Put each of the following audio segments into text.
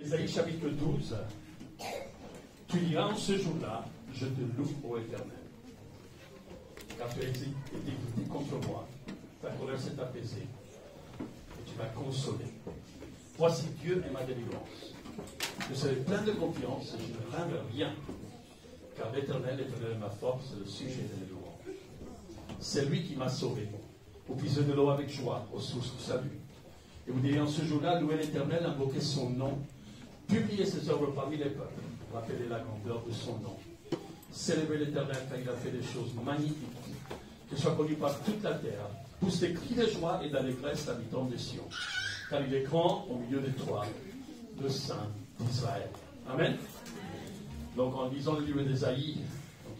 Isaïe chapitre 12. Tu diras en ce jour-là, je te loue, ô Éternel. Car tu as été guidé contre moi, ta colère s'est apaisée, et tu m'as consolé. Voici Dieu est ma délivrance. Je serai plein de confiance et je ne crains rien, car l'Éternel est ma force et le sujet de mes louanges. C'est lui qui m'a sauvé. Vous puisez de l'eau avec joie, aux sources du salut. Et vous direz en ce jour-là, louez l'Éternel, invoquez son nom, publiez ses œuvres parmi les peuples, rappelez la grandeur de son nom. Célébrez l'Éternel car il a fait des choses magnifiques, que soit connu par toute la terre. Pousse des cris de joie et d'allégresse, habitants de Sion, car il est grand au milieu de toi, le Saint d'Israël. Amen. Donc en lisant le livre d'Ésaïe,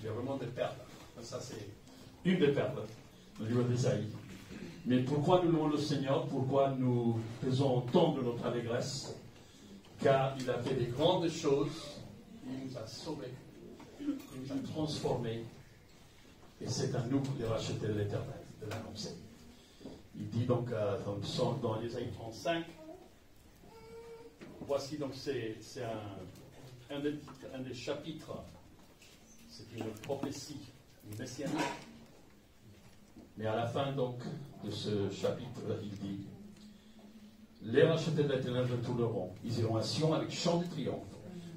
il y a vraiment des perles. Ça c'est une des perles, le livre d'Ésaïe. Mais pourquoi nous louons le Seigneur? Pourquoi nous faisons autant de notre allégresse? Car il a fait des grandes choses, il nous a sauvés, il nous a transformés, et c'est à nous de racheter l'Éternel, de l'annoncer. Il dit donc dans Ésaïe 35, voici donc c'est un des chapitres, c'est une prophétie messianique. Mais à la fin donc de ce chapitre, il dit: les rachetés de l'Éternel retourneront. Ils iront à Sion avec chant de triomphe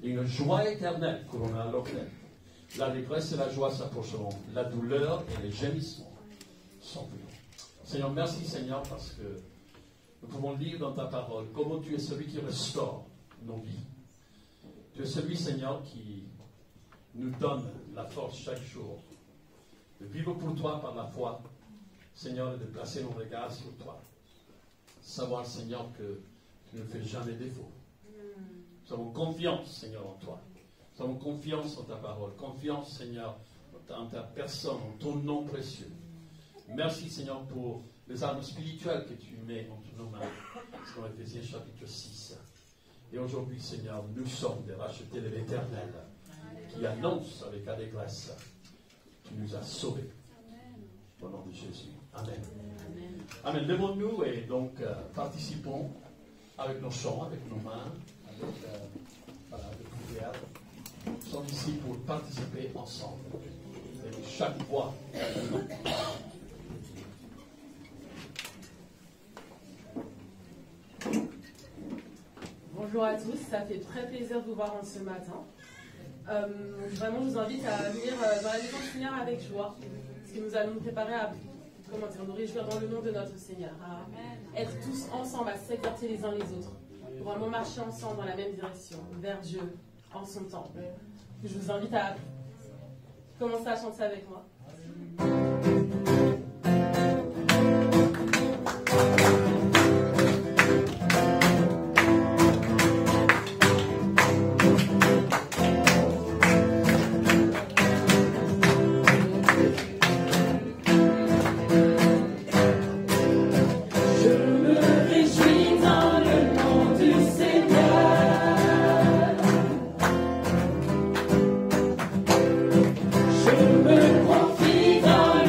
et une joie éternelle couronnera leur tête. L'allégresse et la joie s'approcheront. La douleur et les gémissements sont plus. Seigneur, merci Seigneur parce que nous pouvons lire dans ta parole comment tu es celui qui restaure nos vies. Tu es celui, Seigneur, qui nous donne la force chaque jour de vivre pour toi par la foi, Seigneur, et de placer nos regards sur toi. Savoir, Seigneur, que tu ne fais jamais défaut. Nous avons confiance, Seigneur, en toi. Nous avons confiance en ta parole. Confiance, Seigneur, en ta personne, en ton nom précieux. Merci, Seigneur, pour les armes spirituelles que tu mets entre nos mains. C'est dans Éphésiens chapitre 6. Et aujourd'hui, Seigneur, nous sommes des rachetés de l'Éternel qui annonce avec allégresse: tu nous as sauvés. Au nom de Jésus. Amen. Amen. Levons-nous et donc participons avec nos chants, avec nos mains, avec prières. Nous sommes ici pour participer ensemble. Et chaque voix. Bonjour à tous, ça fait très plaisir de vous voir ce matin. Vraiment, je vous invite à venir dans la maison du Seigneur avec joie, parce que nous allons nous préparer à nous réjouir dans le nom de notre Seigneur, à être tous ensemble, à s'exercer les uns les autres, pour vraiment marcher ensemble dans la même direction, vers Dieu, en son temple. Je vous invite à commencer à chanter avec moi. Je me confie dans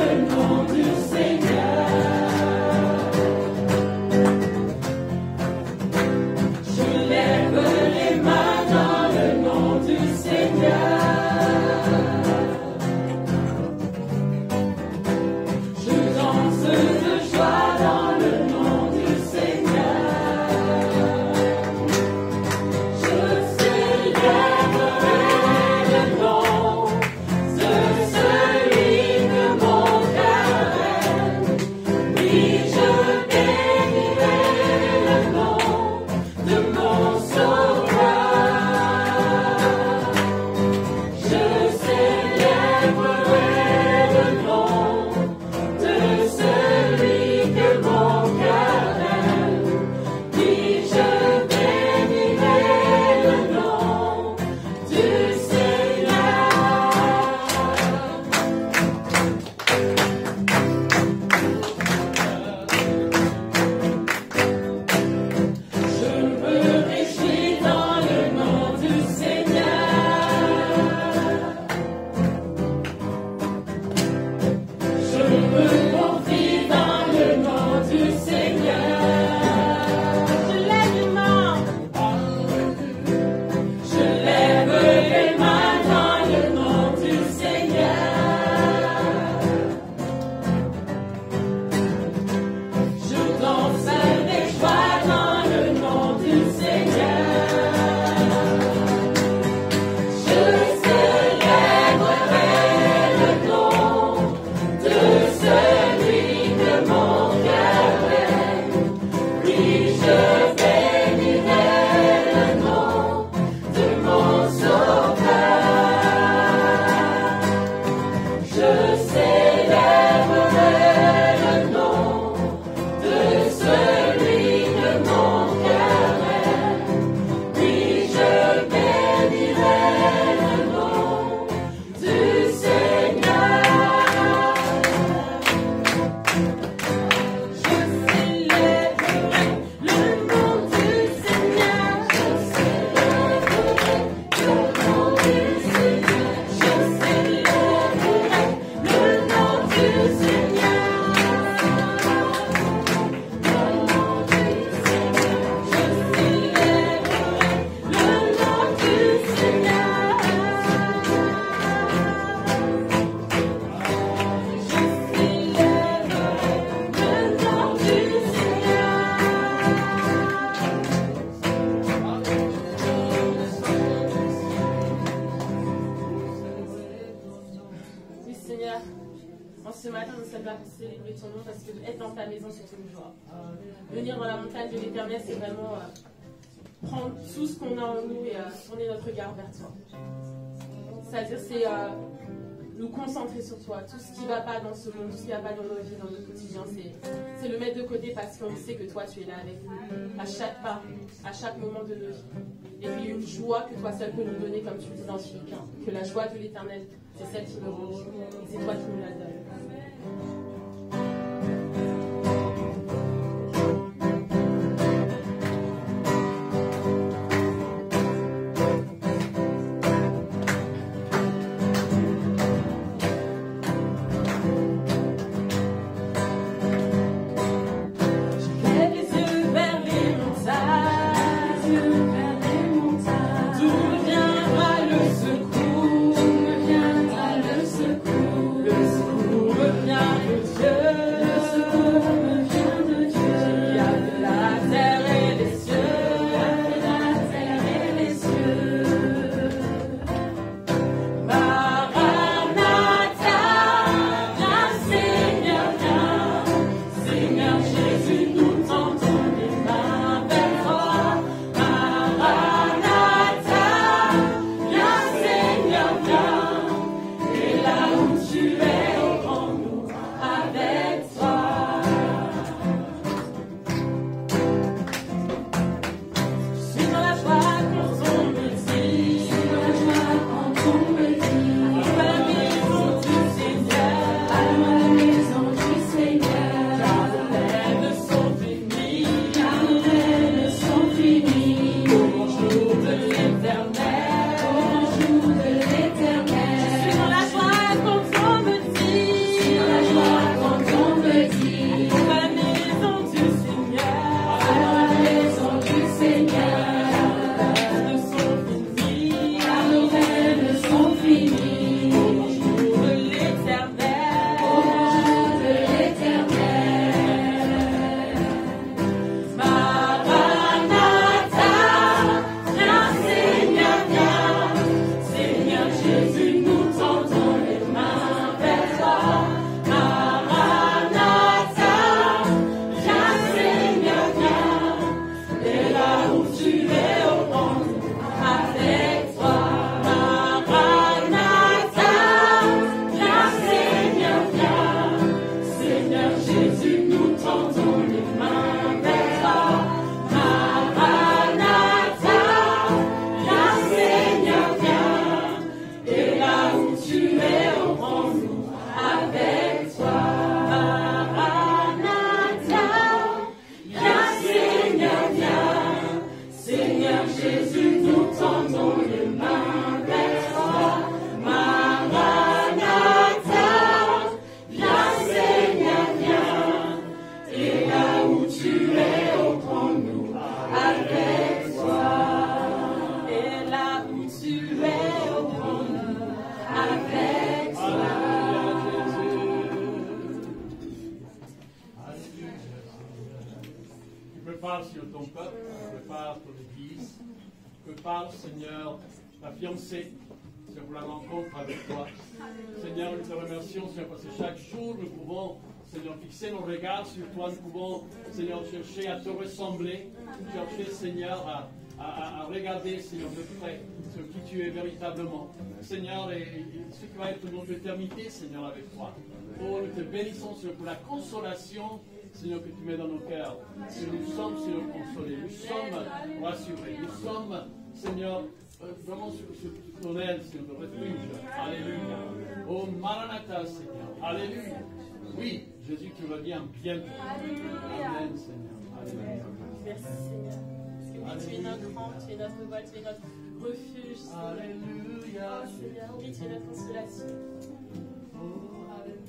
seul va célébrer ton nom parce que être dans ta maison, c'est une joie. Venir dans la montagne de l'Éternel, c'est vraiment prendre tout ce qu'on a en nous et tourner notre regard vers toi. C'est-à-dire, c'est nous concentrer sur toi. Tout ce qui ne va pas dans ce monde, tout ce qui ne va pas dans nos vies, dans notre quotidien, c'est le mettre de côté parce qu'on sait que toi, tu es là avec nous à chaque pas, à chaque moment de nos vies. Et puis une joie que toi seul peux nous donner, comme tu le dis dans Philippiens, que la joie de l'Éternel, c'est celle qui nous rend. C'est toi qui nous la donnes. Prépare sur ton peuple, prépare ton église, prépare, Seigneur, la fiancée, Seigneur, pour la rencontre avec toi. Seigneur, nous te remercions, Seigneur, parce que chaque jour nous pouvons, Seigneur, fixer nos regards sur toi, nous pouvons, Seigneur, chercher à te ressembler, chercher, Seigneur, à regarder, Seigneur, de près sur qui tu es véritablement. Seigneur, et ce qui va être notre éternité, Seigneur, avec toi. Oh, nous te bénissons, Seigneur, pour la consolation, Seigneur, que tu mets dans nos cœurs. Que nous sommes, Seigneur, consolés. Nous sommes rassurés. Nous sommes, Seigneur, vraiment sur ton aile, Seigneur, de refuge. Alléluia. Oh, Maranatha, Seigneur. Alléluia. Oui, Jésus, tu reviens bientôt. Amen, Seigneur. Alléluia. Merci, Seigneur. Parce que oui, tu es notre rang, tu es notre voile, tu es notre refuge, Seigneur. Alléluia. Oh, Seigneur, oui, tu es notre consolation. Oh, alléluia.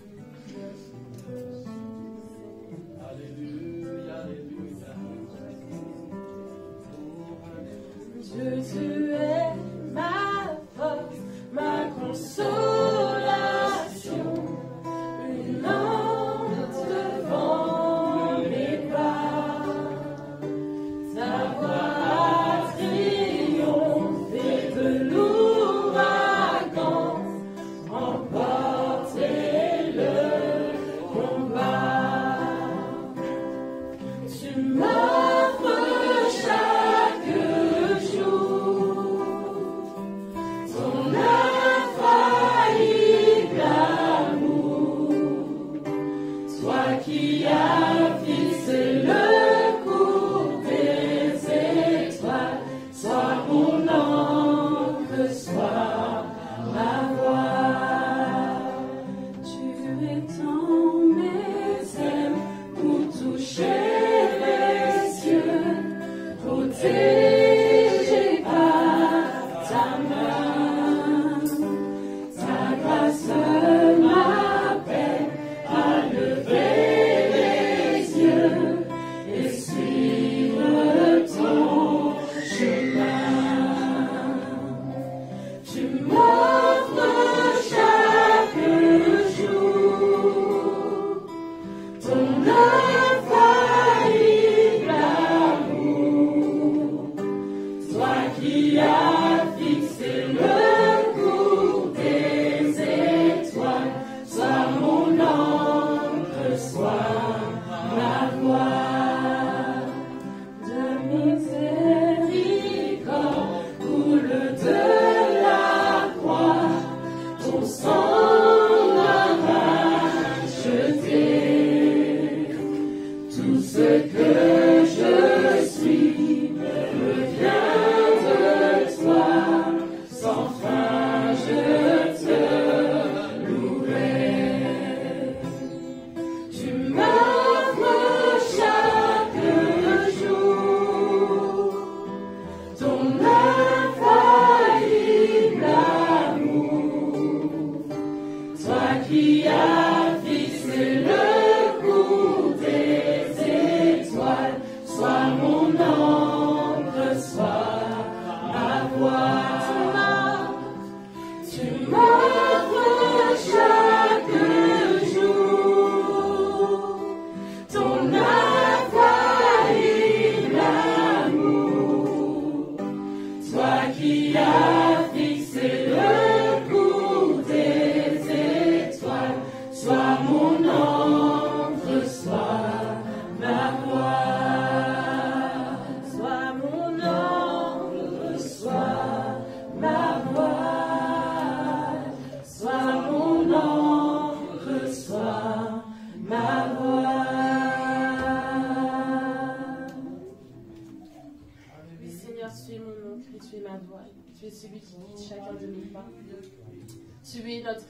Alléluia, alléluia. Oh, alléluia. Dieu, tu es ma force, ma consolation, une lampe devant mes pas. Ta voix a triomphé de l'ouragan, emportez-le.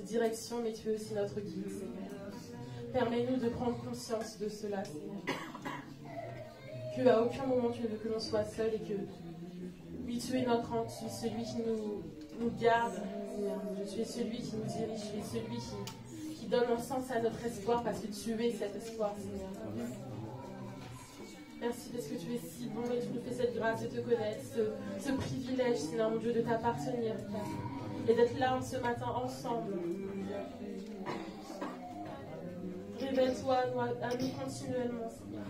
Direction, mais tu es aussi notre guide, Seigneur. Permets-nous de prendre conscience de cela, Seigneur. Qu'à aucun moment tu ne veux que l'on soit seul et que, oui, tu es notre rang, tu es celui qui nous garde, Seigneur. Tu es celui qui nous dirige, tu es celui qui donne un sens à notre espoir parce que tu es cet espoir, Seigneur. Merci parce que tu es si bon et tu nous fais cette grâce de te connaître, ce privilège, Seigneur mon Dieu, de t'appartenir, Père. Et d'être là ce matin ensemble. Révèle-toi à nous continuellement, Seigneur.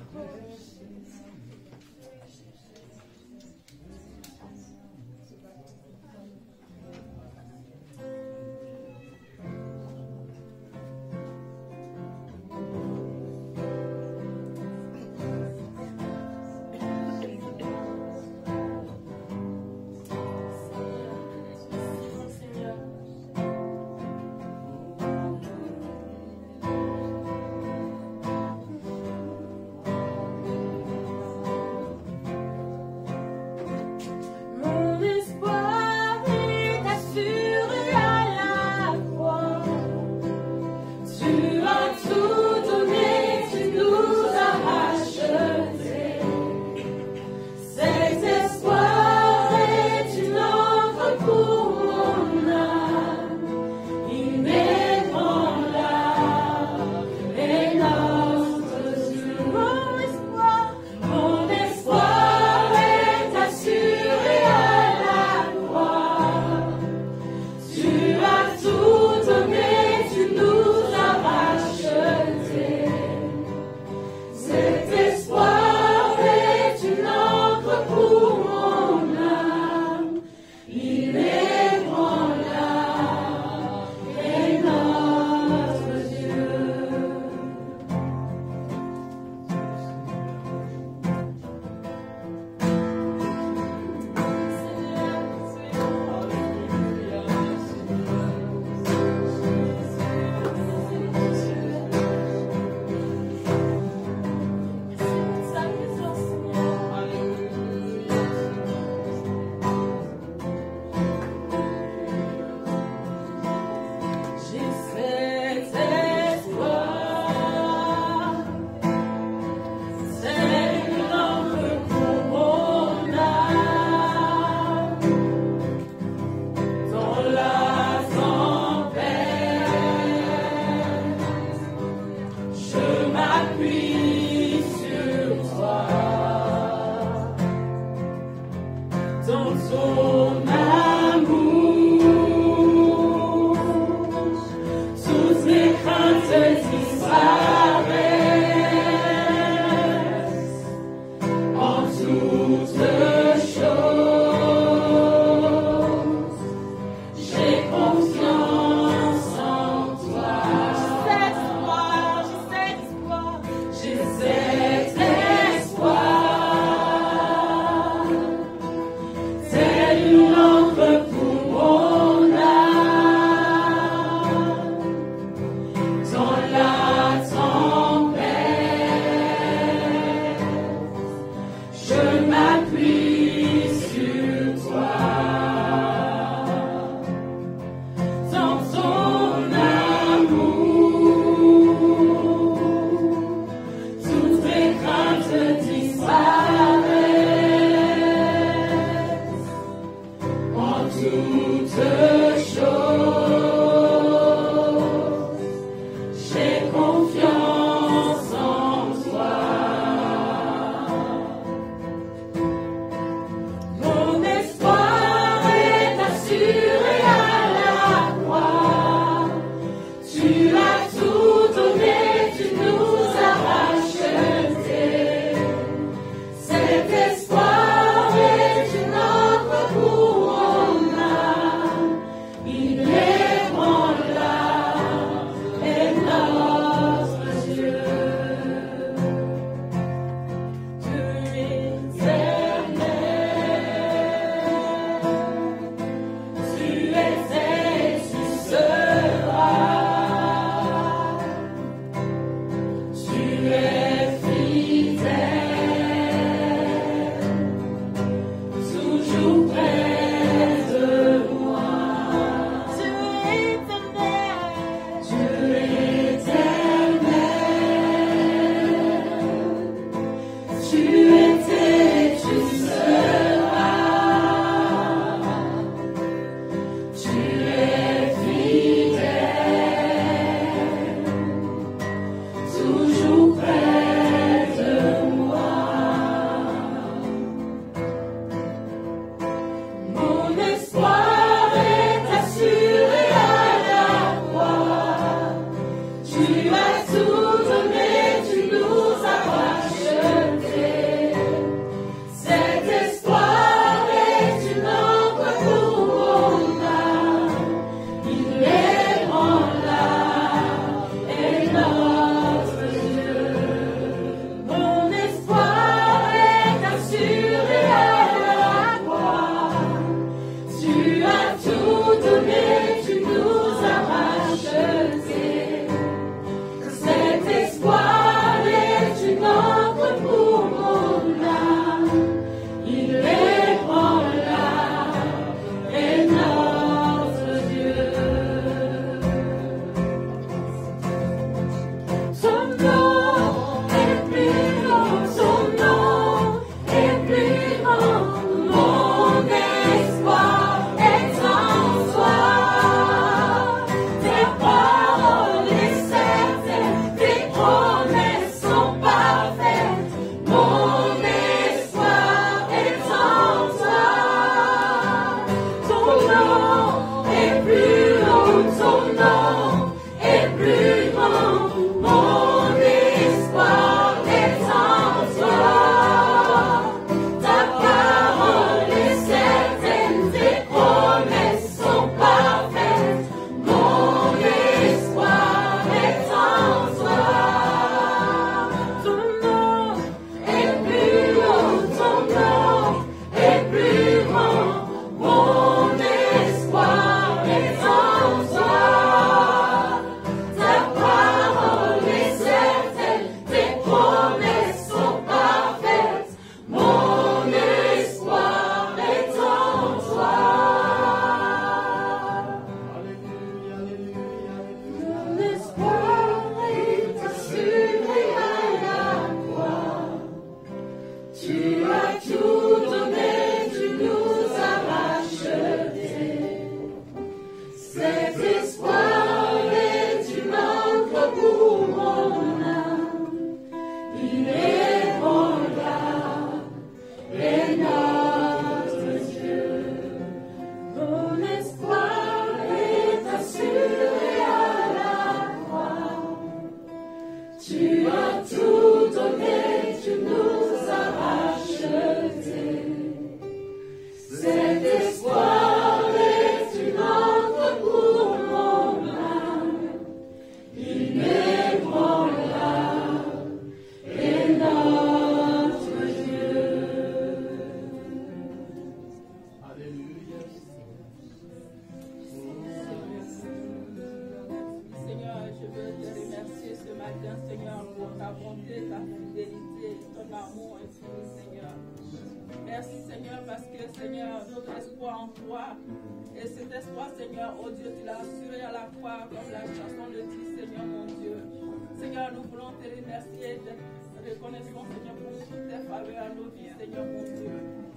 Seigneur mon Dieu.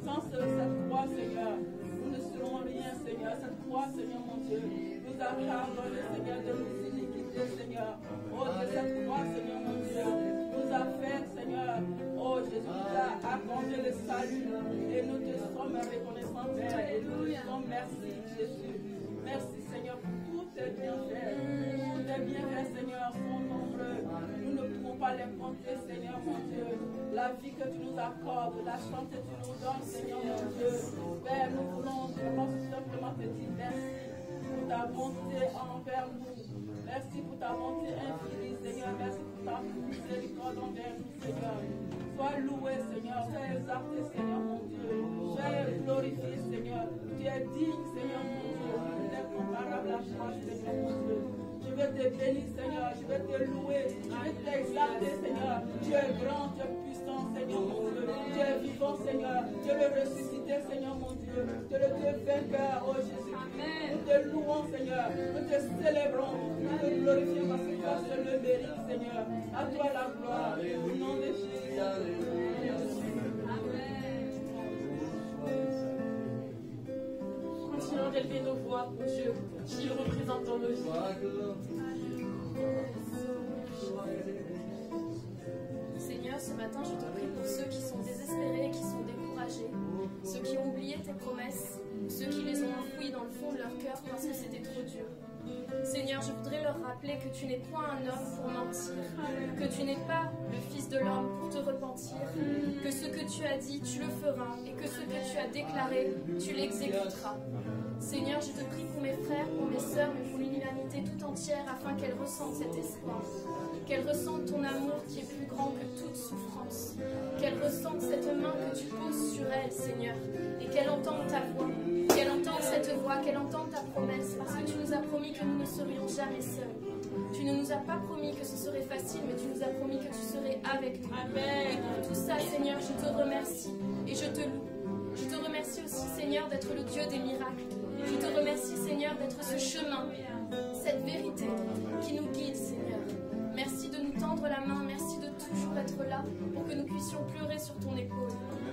Sans cette croix, Seigneur, nous ne serons rien, Seigneur. la pardonner, Seigneur, de nos iniquités, Seigneur. Oh, de cette croix, Seigneur, mon Dieu, nous a fait, Seigneur. Oh, Jésus nous a accordé le salut et nous te sommes reconnaissants, Père. Et nous te disons merci, Jésus. Merci, Seigneur, pour tous tes bienfaits. Tous tes bienfaits, Seigneur, sont nombreux. Nous ne pouvons pas les compter, Seigneur, mon Dieu. La vie que tu nous accordes, la santé que tu nous donnes, Seigneur, mon Dieu. Père, nous voulons vraiment tout simplement te dire merci pour ta bonté envers nous. Merci pour ta bonté infinie, Seigneur. Merci pour ta miséricorde envers nous, Seigneur. Sois loué, Seigneur. Sois exalté, Seigneur, mon Dieu. Sois glorifié, Seigneur. Tu es digne, Seigneur, mon Dieu. Tu es comparable à toi, Seigneur, mon Dieu. Je vais te bénir, Seigneur. Je vais te louer. Je vais t'exalter, Seigneur. Tu es grand, tu es puissant, Seigneur, mon Dieu. Tu es vivant, Seigneur. Tu es le ressuscité, Seigneur, mon Dieu. Tu es le Dieu vainqueur, oh Jésus. Nous te louons, Seigneur. Nous te célébrons. Nous te glorifions parce que toi seul le mérite, Seigneur. À toi la gloire. Au nom de Jésus. Amen. Continuons d'élever nos voix pour Dieu, qui le représente dans nos vies. Seigneur, ce matin, je te prie pour ceux qui sont désespérés, qui sont découragés, ceux qui ont oublié tes promesses, ceux qui les ont enfouies dans le fond de leur cœur parce que c'était trop dur. Seigneur, je voudrais leur rappeler que tu n'es point un homme pour mentir, que tu n'es pas le Fils de l'homme pour te repentir, que ce que tu as dit, tu le feras, et que ce que tu as déclaré, tu l'exécuteras. Seigneur, je te prie pour mes frères, pour mes sœurs, mais pour l'humanité tout entière, afin qu'elles ressentent cet espoir, qu'elles ressentent ton amour qui est plus grand que toute souffrance, qu'elles ressentent cette main que tu poses sur elles, Seigneur, et qu'elles entendent ta voix, qu'elles entendent cette voix, qu'elles entendent ta promesse, parce que tu nous as promis que nous ne serions jamais seuls. Tu ne nous as pas promis que ce serait facile, mais tu nous as promis que tu serais avec nous. Amen. Et pour tout ça, Seigneur, je te remercie et je te loue. Je te remercie aussi, Seigneur, d'être le Dieu des miracles. Je te remercie, Seigneur, d'être ce chemin, cette vérité qui nous guide, Seigneur. Merci de nous tendre la main, merci de toujours être là pour que nous puissions pleurer sur ton épaule.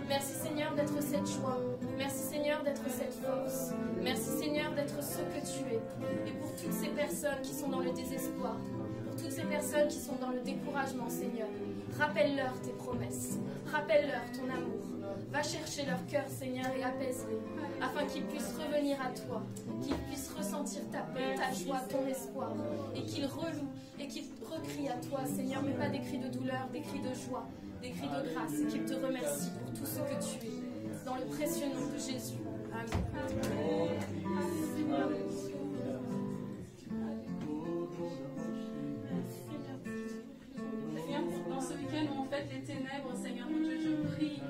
Merci, Seigneur, d'être cette joie. Merci, Seigneur, d'être cette force. Merci, Seigneur, d'être ce que tu es. Et pour toutes ces personnes qui sont dans le désespoir, pour toutes ces personnes qui sont dans le découragement, Seigneur, rappelle-leur tes promesses, rappelle-leur ton amour. Va chercher leur cœur, Seigneur, et apaise-les, afin qu'ils puissent revenir à toi, qu'ils puissent ressentir ta paix, ta joie, ton espoir, et qu'ils relouent et qu'ils recrient à toi, Seigneur, mais pas des cris de douleur, des cris de joie, des cris de grâce, et qu'ils te remercient pour tout ce que tu es. Dans le précieux nom de Jésus. Amen. Dans ce week-end où on fête les ténèbres, Seigneur mon Dieu, je prie,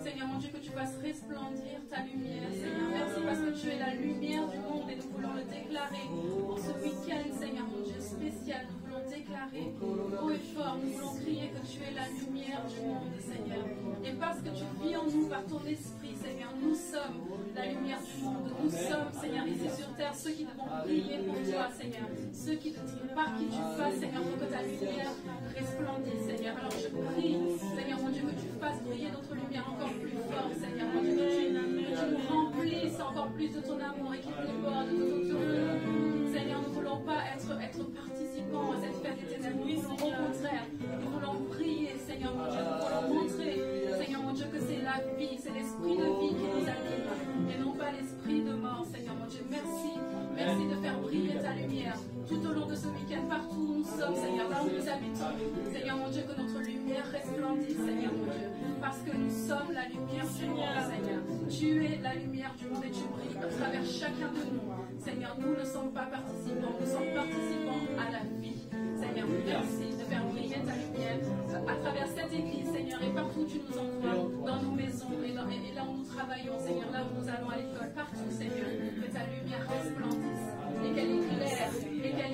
Seigneur mon Dieu, que tu fasses resplendir ta lumière, Seigneur. Merci parce que tu es la lumière du monde et nous voulons le déclarer. En ce week-end, Seigneur mon Dieu, spécial, nous voulons déclarer haut et fort, nous voulons crier que tu es la lumière du monde, Seigneur. Et parce que tu vis en nous par ton esprit, Seigneur, nous sommes la lumière du monde. Nous sommes, Seigneur, ici sur terre, ceux qui devons briller pour toi, Seigneur. Ceux qui, par qui tu passes, Seigneur, pour que ta lumière resplendisse, Seigneur. Alors je prie, Seigneur mon Dieu, que tu fasses briller notre lumière encore plus fort, Seigneur mon Dieu, que tu nous remplisses encore plus de ton amour et qu'il déborde tout autour de nous. Seigneur, nous ne voulons pas être participants à cette fête des ténèbres. Nous voulons au contraire, nous voulons prier, Seigneur mon Dieu, nous voulons montrer, Seigneur mon Dieu, que c'est la vie, c'est l'esprit de vie qui nous anime et non pas l'esprit de mort, Seigneur mon Dieu. Merci, merci de faire briller ta lumière tout au long de ce week-end, partout où nous sommes, Seigneur, là où nous habitons. Seigneur mon Dieu, que notre lumière resplendisse, Seigneur mon Dieu, parce que nous sommes la lumière du monde, Seigneur. Tu es la lumière du monde et tu brilles à travers chacun de nous. Seigneur, nous ne sommes pas participants, nous sommes participants à la vie. Seigneur, merci de faire briller ta lumière à travers cette église, Seigneur, et partout où tu nous envoies, dans nos maisons et là où nous travaillons, Seigneur, là où nous allons à l'école, partout, Seigneur, que ta lumière resplendisse et qu'elle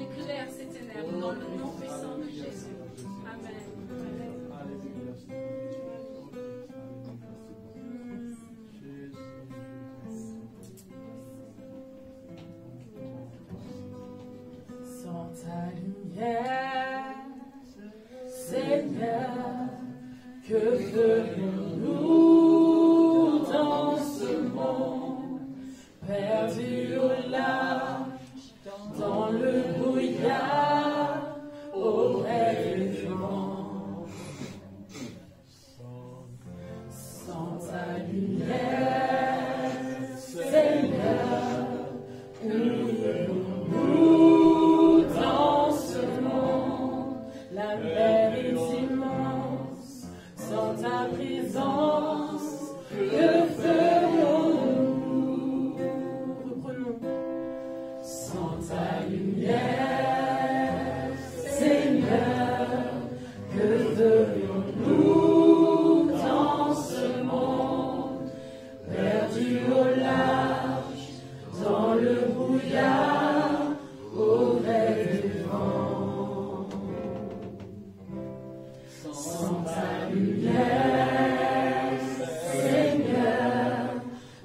éclaire ces ténèbres dans le nom puissant de Jésus. Amen. Sans ta lumière, Seigneur, que ferions-nous dans ce monde perdu au large, dans le brouillard, auprès du vent. Sans ta lumière, Seigneur, où irons-nous dans ce monde? La mer est immense, sans ta présence, que ferions-nous? Reprenons. Sans ta lumière, Seigneur, que ferions-nous dans ce monde? Perdus au large, dans le brouillard, au gré du vent. Sans ta lumière, Seigneur,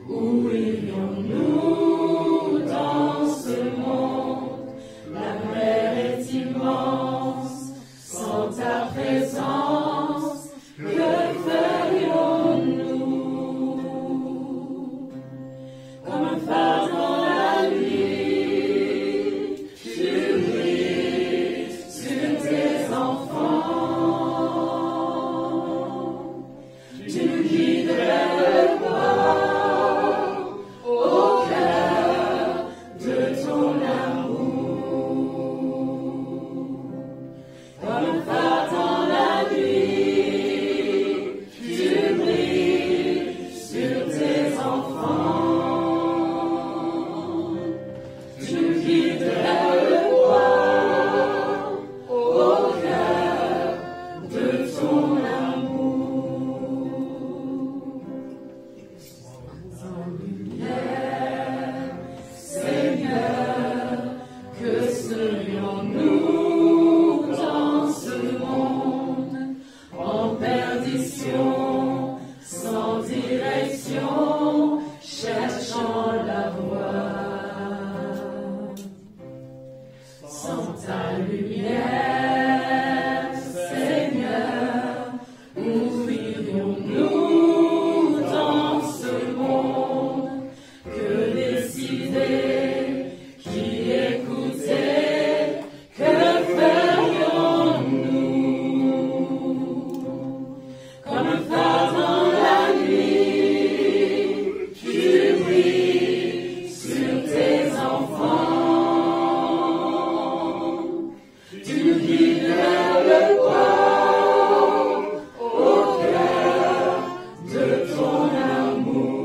où irions-nous dans ce monde? La mer est immense, sans ta présence, que ferions-nous? Comme un phare dans la nuit, tu brilles sur tes enfants. Tu nous guides vers le port, au cœur de ton amour. Comme un phare dans la nuit, tu brilles sur tes enfants. Tu nous guides vers le port, au cœur de ton amour. Sans lumière, Seigneur, que serions-nous dans ce monde? En perdition, sans direction, cherchant la voie. Sans ta lumière, Seigneur, où irions-nous dans ce monde? Que décider, qui écouter, que ferions-nous? Comme un phare dans la nuit, tu brilles sur tes enfants. Tu nous guides vers le port, au cœur de ton amour.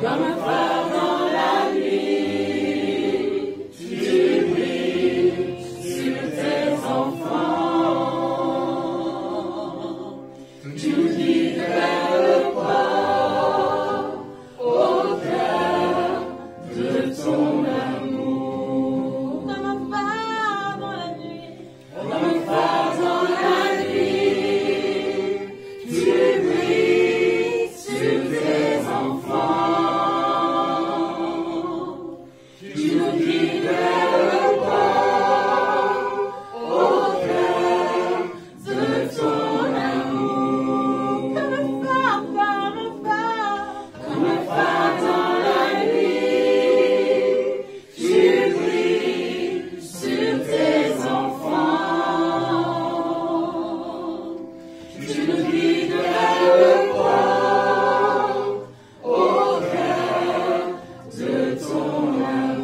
Comme un phare dans la nuit, tu brilles sur tes enfants. Tu nous guides vers le port, au cœur de ton amour. Comme un phare dans la nuit, comme un phare dans la nuit, tu brilles sur tes enfants. Tu nous guides vers le port, au cœur de ton amour. Comme un phare, comme un phare dans la nuit, tu brilles sur tes enfants. Tu nous guides vers le port, au cœur de ton amour.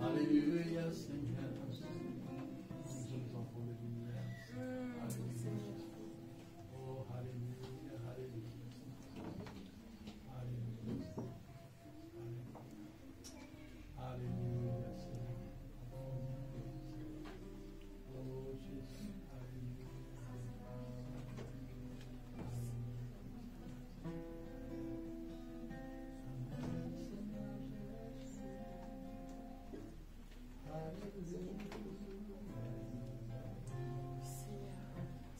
Alléluia, Seigneur. Nous sommes enfants de lumière. Alléluia. Oh, alléluia, alléluia. Alléluia. Alléluia, Seigneur. Oh, Jésus. Alléluia.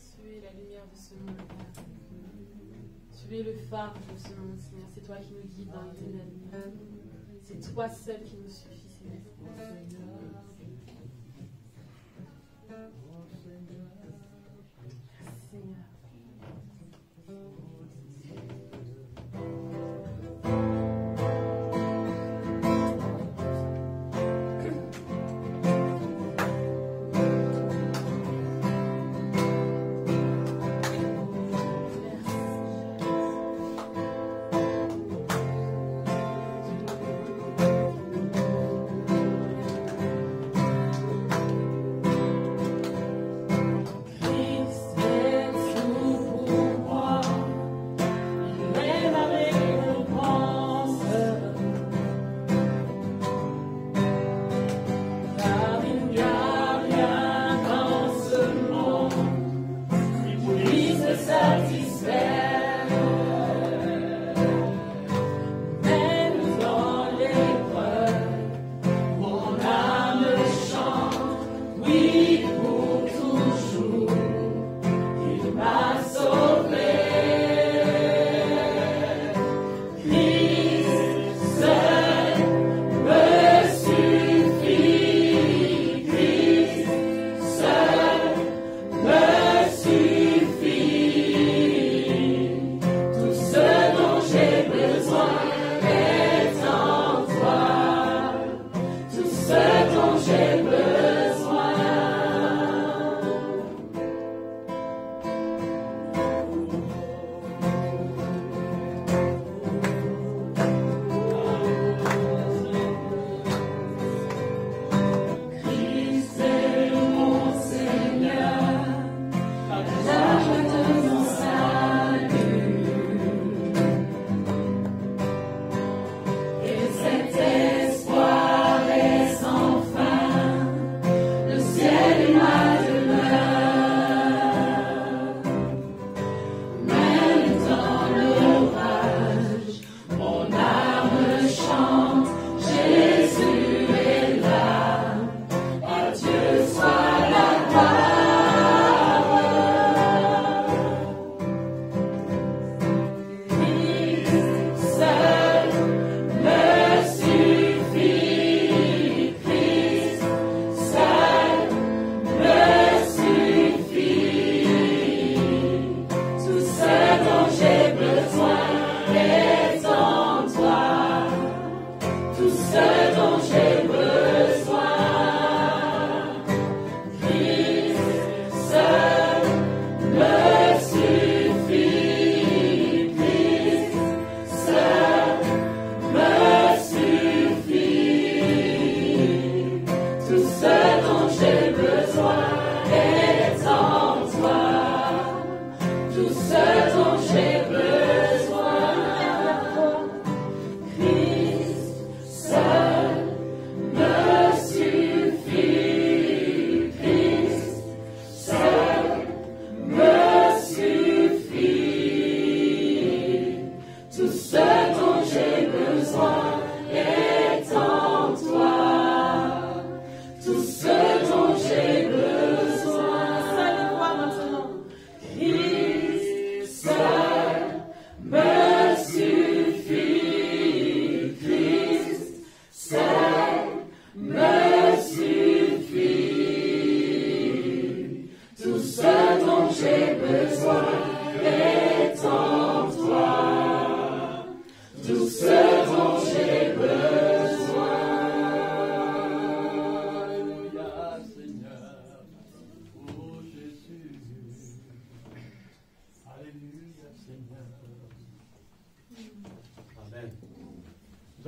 Tu es la lumière de ce monde, Père. Tu es le phare de ce monde, Seigneur. C'est toi qui nous guides dans les ténèbres. C'est toi seul qui nous suffit, Seigneur. Seigneur.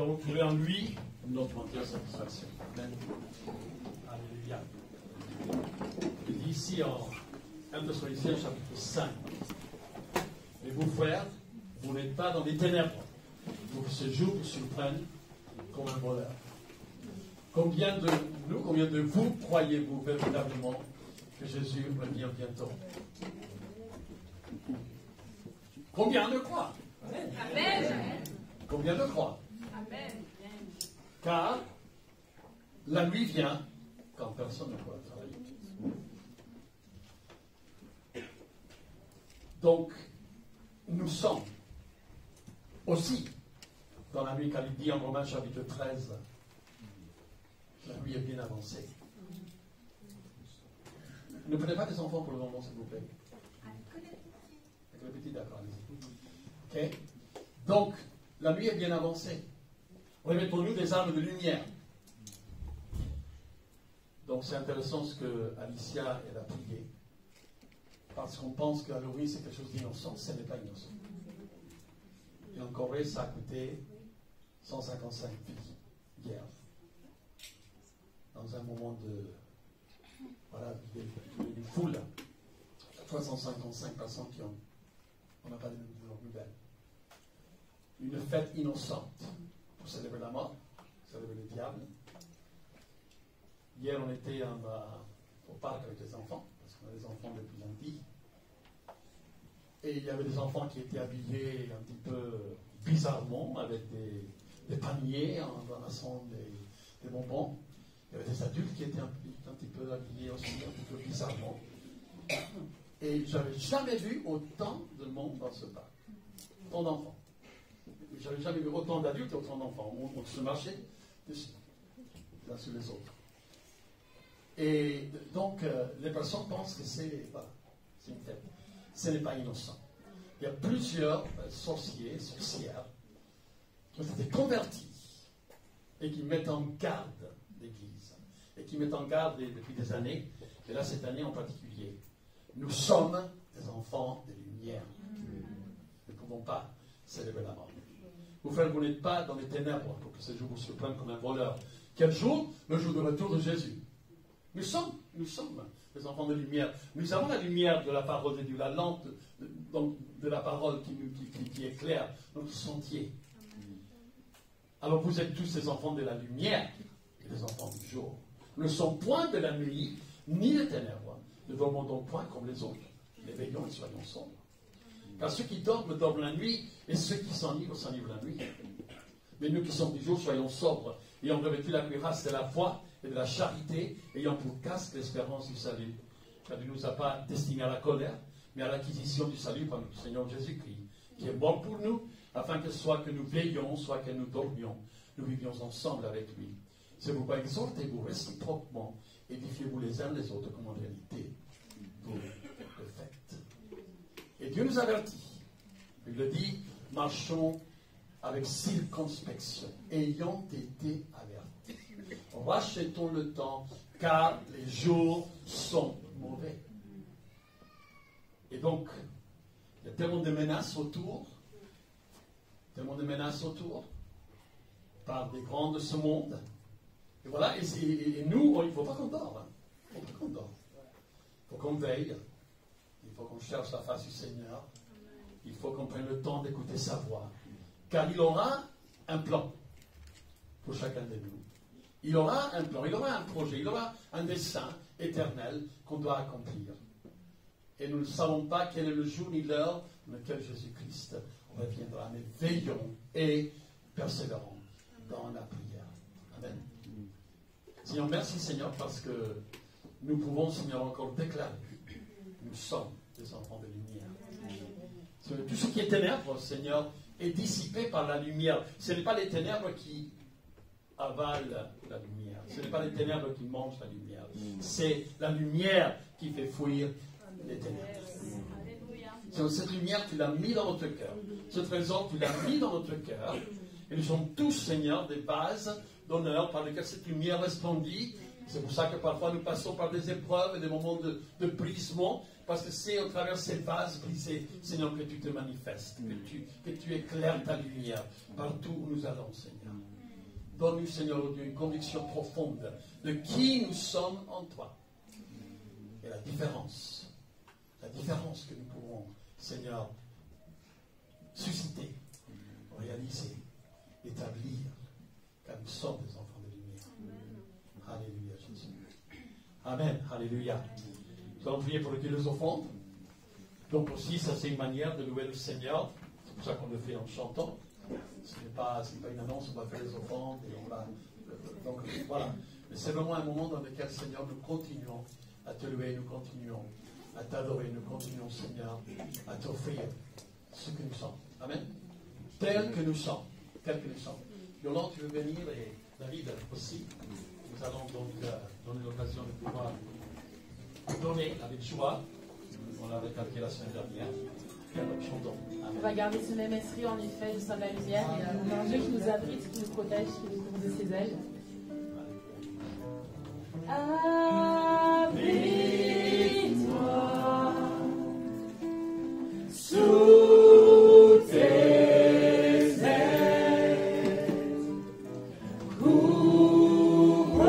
Nous avons trouvé en lui notre entière satisfaction. Amen. Alléluia. Il dit ici en 1 Thessaloniciens chapitre 5. Mais vous frères, vous n'êtes pas dans les ténèbres, pour que ce jour vous surprenne comme un voleur. Combien de nous, combien de vous croyez-vous véritablement que Jésus revient bientôt? Combien le croient? Amen. Combien le croient? Amen. Car la nuit vient quand personne ne pourra travailler. Donc, nous sommes aussi dans la nuit, car il dit en Romains chapitre 13, la nuit est bien avancée. Ne prenez pas des enfants pour le moment, s'il vous plaît. Avec le petit, d'accord, allez-y. Ok? Donc, la nuit est bien avancée. Remettons-nous des armes de lumière. Donc, c'est intéressant ce que Alicia elle a prié. Parce qu'on pense que Halloween, c'est quelque chose d'innocent. Ce n'est pas innocent. Et en Corée, ça a coûté 155 vies hier. Dans un moment de... Voilà, une foule. 355 personnes qui ont... On n'a pas de nouvelles. Une fête innocente pour célébrer la mort, célébrer le diable. Hier, on était au parc avec les enfants, parce qu'on a des enfants depuis lundi. Et il y avait des enfants qui étaient habillés un petit peu bizarrement, avec des paniers en ramassant des bonbons. Il y avait des adultes qui étaient un petit peu habillés aussi, un petit peu bizarrement. Et je n'avais jamais vu autant de monde dans ce parc. Autant d'enfants. Je n'avais jamais vu autant d'adultes et autant d'enfants. On se marchait dessus, l'un sur les autres. Et donc, les personnes pensent que c'est une fête. Ce n'est pas innocent. Il y a plusieurs sorciers, sorcières, qui ont été convertis et qui mettent en garde l'Église. Et qui mettent en garde depuis des années, et là cette année en particulier. Nous sommes des enfants de lumière. Nous ne pouvons pas célébrer la mort. Vous frères, vous n'êtes pas dans les ténèbres pour que ce jour vous surprenne comme un voleur. Quel jour? Le jour de retour de Jésus. Nous sommes les enfants de lumière. Nous avons la lumière de la parole de Dieu, la lampe de la parole qui éclaire notre sentier. Alors vous êtes tous les enfants de la lumière et les enfants du jour. Nous ne sommes point de la nuit, ni des ténèbres. Ne dormons donc point comme les autres. Éveillons et soyons sombres. Car ceux qui dorment la nuit, et ceux qui s'enivrent la nuit. Mais nous qui sommes du jour, soyons sobres, ayant revêtu la cuirasse de la foi et de la charité, ayant pour casque l'espérance du salut. Car Dieu ne nous a pas destinés à la colère, mais à l'acquisition du salut par notre Seigneur Jésus-Christ, qui est mort pour nous, afin que soit que nous veillions, soit que nous dormions, nous vivions ensemble avec lui. C'est pourquoi exhortez-vous réciproquement, édifiez-vous les uns les autres, comme en réalité vous le faites. Et Dieu nous avertit. Il le dit, marchons avec circonspection, ayant été avertis. Rachetons le temps, car les jours sont mauvais. Et donc, il y a tellement de menaces autour, par des grands de ce monde. Et voilà, et nous, il ne faut pas qu'on dort. Il ne faut pas qu'on dort. Il faut qu'on veille. Il faut qu'on cherche la face du Seigneur. Il faut qu'on prenne le temps d'écouter sa voix. Car il aura un plan pour chacun de nous. Il aura un plan, il aura un projet, il aura un dessein éternel qu'on doit accomplir. Et nous ne savons pas quel est le jour ni l'heure dans lequel Jésus-Christ reviendra. Mais veillons et persévérons dans la prière. Amen. Seigneur, merci Seigneur parce que nous pouvons, Seigneur, encore déclarer nous sommes des enfants de lumière. Tout ce qui est ténèbres, Seigneur, est dissipé par la lumière. Ce n'est pas les ténèbres qui avalent la lumière. Ce n'est pas les ténèbres qui mangent la lumière. C'est la lumière qui fait fuir les ténèbres. Cette lumière, tu l'as mis dans notre cœur. Ce trésor, tu l'as mis dans notre cœur. Et nous sommes tous, Seigneur, des bases d'honneur par lesquelles cette lumière resplendit. C'est pour ça que parfois nous passons par des épreuves et des moments de brisement, parce que c'est au travers de ces vases brisés, Seigneur, que tu te manifestes, que tu éclaires ta lumière partout où nous allons, Seigneur. Donne-nous, Seigneur, une conviction profonde de qui nous sommes en toi. Et la différence que nous pouvons, Seigneur, susciter, réaliser, établir, car nous sommes des enfants de lumière. Alléluia, Jésus. Amen. Alléluia. Nous allons prier pour le Dieu des offrandes. Donc aussi, ça c'est une manière de louer le Seigneur. C'est pour ça qu'on le fait en chantant. Ce n'est pas une annonce, on va faire les offrandes et on va... Donc voilà. Mais c'est vraiment un moment dans lequel, Seigneur, nous continuons à te louer, nous continuons à t'adorer, nous continuons, Seigneur, à t'offrir ce que nous sommes. Amen. Tel que nous sommes. Tel que nous sommes. Yolande, tu veux venir et David aussi. Nous allons donc donner l'occasion de pouvoir donner avec joie. On l'a récalqué la semaine dernière. Chantons. On va garder ce même esprit en effet du sein de la lumière. Et on a un Dieu qui nous abrite, qui nous protège, qui nous couvre de ses ailes. Abrite-moi sous tes ailes. Couvre-moi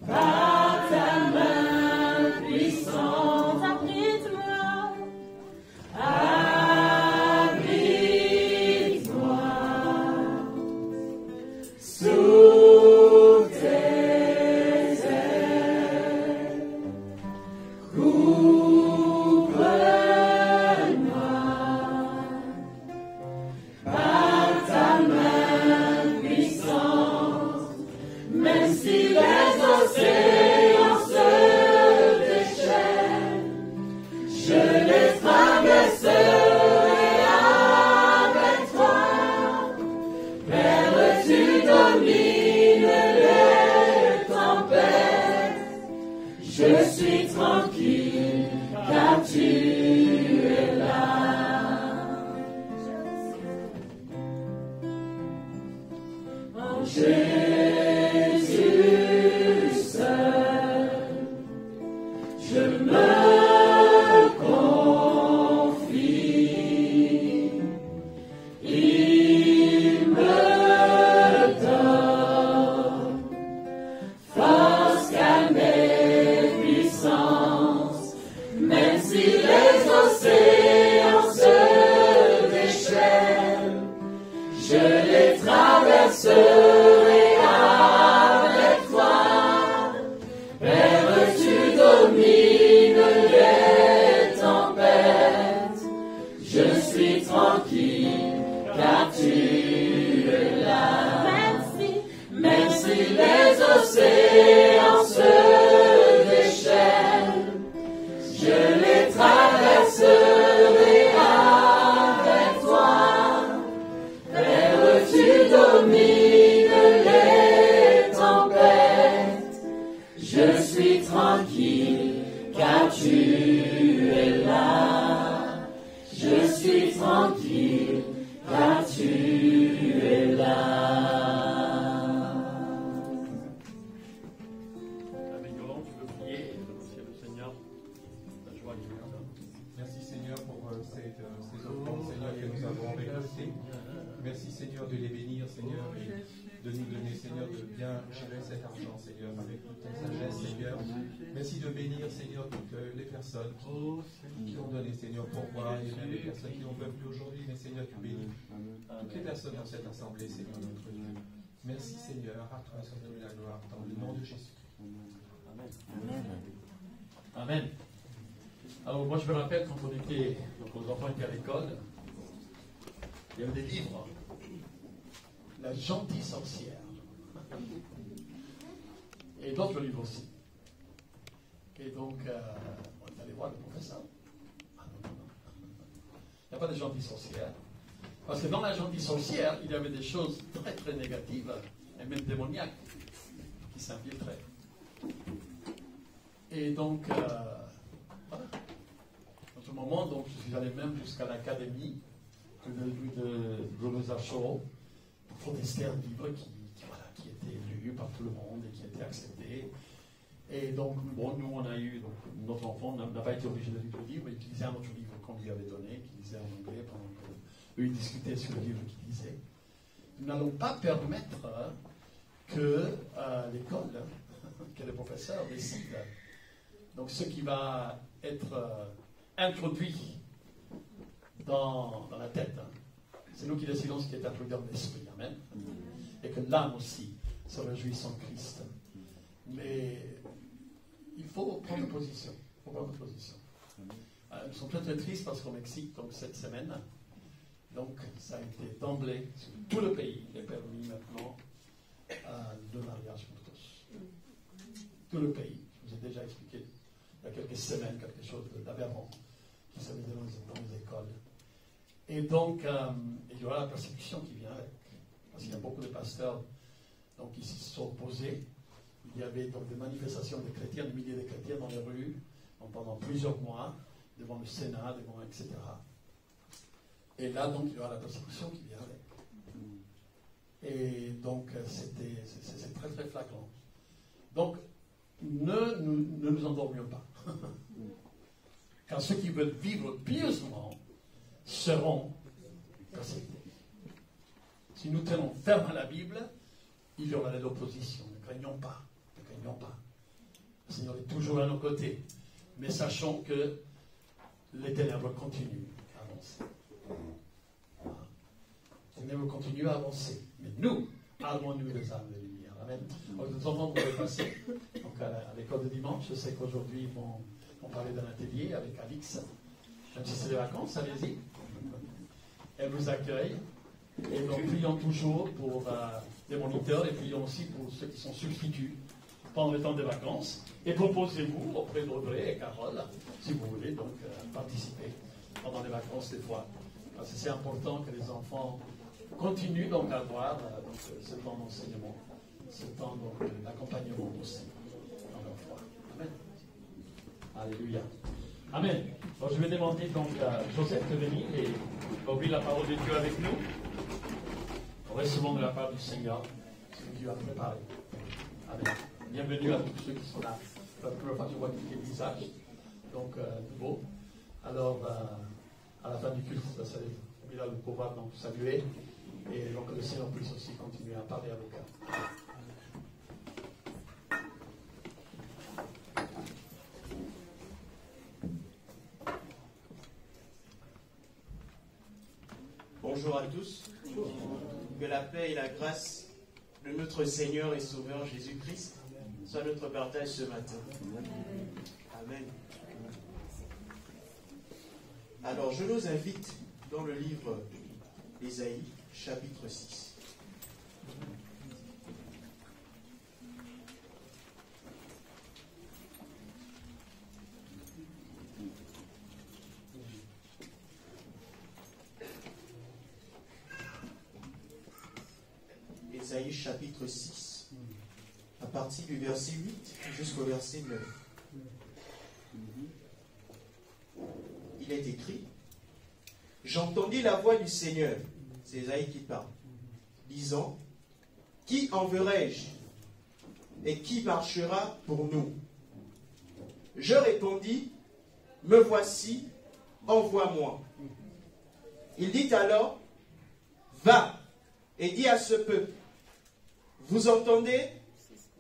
par ta main puissante. Abrite-moi. Abrite-moi sous tes Merci Seigneur de les bénir, Seigneur, et de nous donner, Seigneur, de bien gérer cet argent, Seigneur, avec toute ta sagesse, Seigneur. Merci de bénir, Seigneur, toutes les personnes qui ont donné, Seigneur, pour voir, et même les personnes qui n'en peuvent plus aujourd'hui, mais Seigneur, tu bénis toutes les personnes dans cette assemblée, Seigneur, notre Dieu. Merci Seigneur, à toi soit donnée la gloire, dans le nom de Jésus. Amen. Amen. Alors moi je me rappelle quand on était, donc nos enfants étaient à l'école, il y avait des livres. La gentille sorcière. Et d'autres livres aussi. Et donc, on est allé voir le professeur. Ah non. Il n'y a pas de gentille sorcière. Parce que dans la gentille sorcière, il y avait des choses très très négatives, et même démoniaques, qui s'infiltraient. Et donc, voilà. En ce moment, donc, je suis allé même jusqu'à l'académie de Bruno Shaw pour tester un livre qui était lu par tout le monde et qui était accepté. Et donc, bon, nous, on a eu, donc, notre enfant n'a pas été obligé de lire le livre, mais il utilisait un autre livre qu'on lui avait donné, qu'il lisait en anglais, pendant que eux, ils discutaient sur le livre qu'il lisait. Nous n'allons pas permettre que l'école, que le professeur décide. Donc, ce qui va être introduit dans la tête, c'est nous qui décidons ce qui est introduit dans l'esprit. Amen. Et que l'âme aussi se réjouisse en Christ. Mais il faut prendre position. Nous sommes très très tristes parce qu'au Mexique, donc cette semaine, donc ça a été d'emblée sur tout le pays, les permis maintenant de mariage pour tous. Tout le pays. Je vous ai déjà expliqué il y a quelques semaines quelque chose d'aberrant qui se faisait dans les écoles. Et donc, il y aura la persécution qui vient avec. Parce qu'il y a beaucoup de pasteurs donc, qui se sont opposés. Il y avait donc des manifestations de chrétiens, des milliers de chrétiens dans les rues, donc, pendant plusieurs mois, devant le Sénat, devant, etc. Et là, donc, il y aura la persécution qui vient avec. Et donc, c'est très, très flagrant. Donc, ne nous endormions pas. Car ceux qui veulent vivre pieusement seront persécutés. Si nous tenons ferme à la Bible, il y aura de l'opposition. Ne craignons pas. Le Seigneur est toujours à nos côtés. Mais sachons que les ténèbres continuent à avancer. Les ténèbres continuent à avancer. Mais nous, armons-nous les armes de lumière. Amen. Alors, nos enfants vont passer donc à l'école de dimanche. Je sais qu'aujourd'hui, ils vont parler d'un atelier avec Alix. Même si c'est les vacances, allez-y. Elle vous accueille. Et donc, prions toujours pour les moniteurs et prions aussi pour ceux qui sont substituts pendant le temps des vacances. Et proposez-vous auprès d'Audrey et Carole, si vous voulez donc participer pendant les vacances des fois. Parce que c'est important que les enfants continuent donc à avoir ce temps d'enseignement, ce temps d'accompagnement aussi dans leur foi. Amen. Alléluia. Amen. Alors, je vais demander donc à Joseph de venir et ouvrir la parole de Dieu avec nous. Recevons de la part du Seigneur ce que Dieu a préparé. Amen. Bienvenue à tous ceux qui sont là. La première fois que je vois quelques visages, donc nouveau. Alors, à la fin du culte, ça serait là de pouvoir donc saluer et donc que le Seigneur puisse aussi continuer à parler avec eux. Bonjour à tous. Que la paix et la grâce de notre Seigneur et Sauveur Jésus-Christ soit notre partage ce matin. Amen. Alors, je nous invite dans le livre d'Ésaïe, chapitre 6. Ésaïe chapitre 6, à partir du verset 8 jusqu'au verset 9. Il est écrit, « J'entendis la voix du Seigneur, c'est Ésaïe qui parle, disant, « Qui enverrai-je et qui marchera pour nous ?» Je répondis, « Me voici, envoie-moi. » Il dit alors, « Va et dis à ce peuple, vous entendez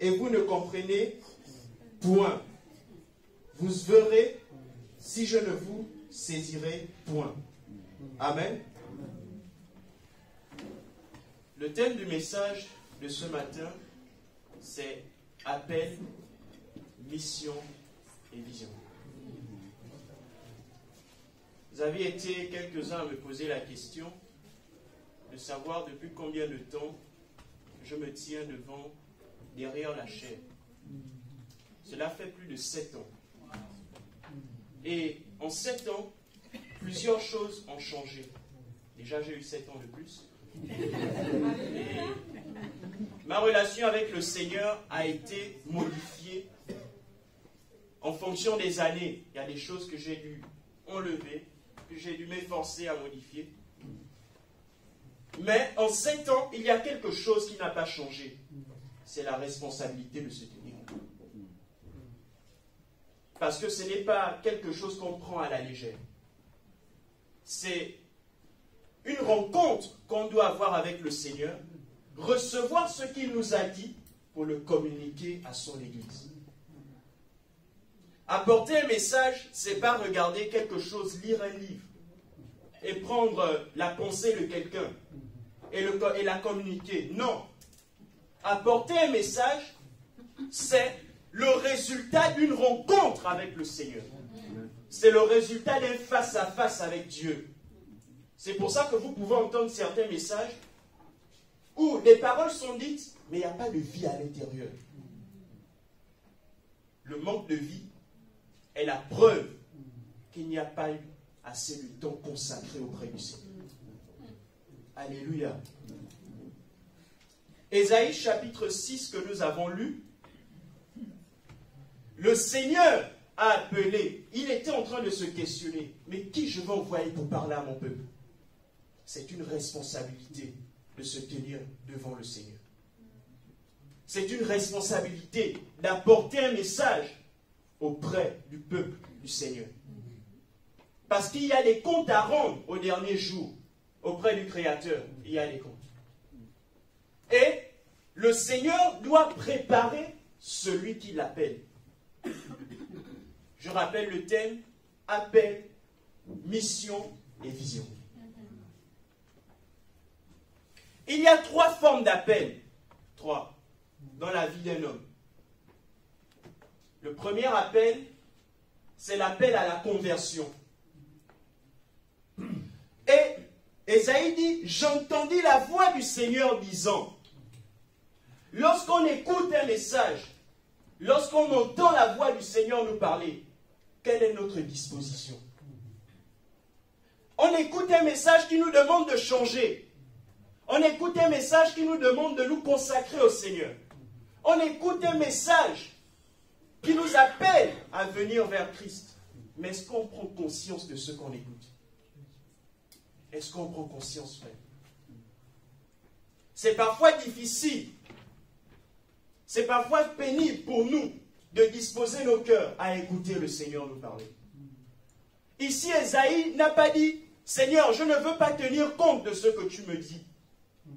et vous ne comprenez point. Vous verrez si je ne vous saisirai point. » Amen. Le thème du message de ce matin, c'est appel, mission et vision. Vous avez été quelques-uns à me poser la question de savoir depuis combien de temps je me tiens derrière la chair. Cela fait plus de 7 ans. Et en 7 ans, plusieurs choses ont changé. Déjà, j'ai eu 7 ans de plus. Et ma relation avec le Seigneur a été modifiée en fonction des années. Il y a des choses que j'ai dû enlever, que j'ai dû m'efforcer à modifier. Mais en 7 ans, il y a quelque chose qui n'a pas changé. C'est la responsabilité de se tenir. Parce que ce n'est pas quelque chose qu'on prend à la légère. C'est une rencontre qu'on doit avoir avec le Seigneur, recevoir ce qu'il nous a dit pour le communiquer à son Église. Apporter un message, c'est pas regarder quelque chose, lire un livre et prendre la pensée de quelqu'un et la communiquer. Non. Apporter un message, c'est le résultat d'une rencontre avec le Seigneur. C'est le résultat d'un face-à-face avec Dieu. C'est pour ça que vous pouvez entendre certains messages où des paroles sont dites, mais il n'y a pas de vie à l'intérieur. Le manque de vie est la preuve qu'il n'y a pas eu assez de temps consacré auprès du Seigneur. Alléluia. Ésaïe chapitre 6 que nous avons lu, le Seigneur a appelé, il était en train de se questionner, mais qui je vais envoyer pour parler à mon peuple? C'est une responsabilité de se tenir devant le Seigneur. C'est une responsabilité d'apporter un message auprès du peuple du Seigneur. Parce qu'il y a des comptes à rendre au dernier jour auprès du Créateur. Il y a des comptes. Et le Seigneur doit préparer celui qui l'appelle. Je rappelle le thème, appel, mission et vision. Il y a 3 formes d'appel. 3. Dans la vie d'un homme. Le premier appel, c'est l'appel à la conversion. Et Ésaïe dit, j'entendis la voix du Seigneur disant, lorsqu'on écoute un message, lorsqu'on entend la voix du Seigneur nous parler, quelle est notre disposition? On écoute un message qui nous demande de changer. On écoute un message qui nous demande de nous consacrer au Seigneur. On écoute un message qui nous appelle à venir vers Christ. Mais est-ce qu'on prend conscience de ce qu'on écoute? Est-ce qu'on prend conscience, frère? C'est parfois difficile. C'est parfois pénible pour nous de disposer nos cœurs à écouter le Seigneur nous parler. Ici, Ésaïe n'a pas dit, Seigneur, je ne veux pas tenir compte de ce que tu me dis.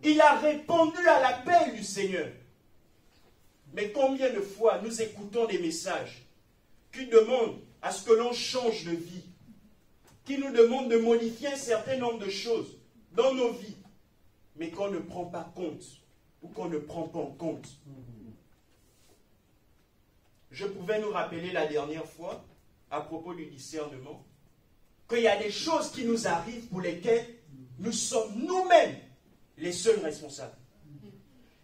Il a répondu à l'appel du Seigneur. Mais combien de fois nous écoutons des messages qui demandent à ce que l'on change de vie, qui nous demandent de modifier un certain nombre de choses dans nos vies, mais qu'on ne prend pas compte ou qu'on ne prend pas en compte. Je pouvais nous rappeler la dernière fois, à propos du discernement, qu'il y a des choses qui nous arrivent pour lesquelles nous sommes nous-mêmes les seuls responsables.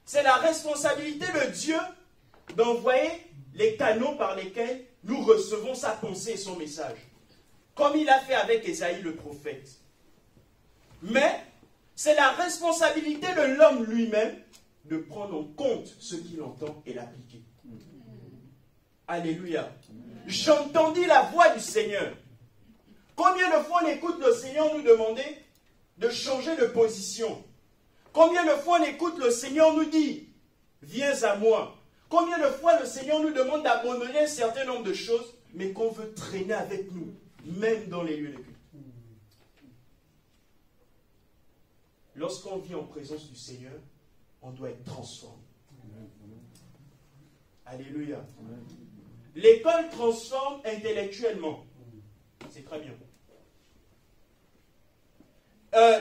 C'est la responsabilité de Dieu d'envoyer les canaux par lesquels nous recevons sa pensée et son message. Comme il a fait avec Ésaïe le prophète. Mais c'est la responsabilité de l'homme lui-même de prendre en compte ce qu'il entend et l'appliquer. Alléluia. J'entendis la voix du Seigneur. Combien de fois on écoute le Seigneur nous demander de changer de position? Combien de fois on écoute le Seigneur nous dire, viens à moi? Combien de fois le Seigneur nous demande d'abandonner un certain nombre de choses, mais qu'on veut traîner avec nous, même dans les lieux de culte? Lorsqu'on vit en présence du Seigneur, on doit être transformé. Alléluia. L'école transforme intellectuellement. C'est très bien.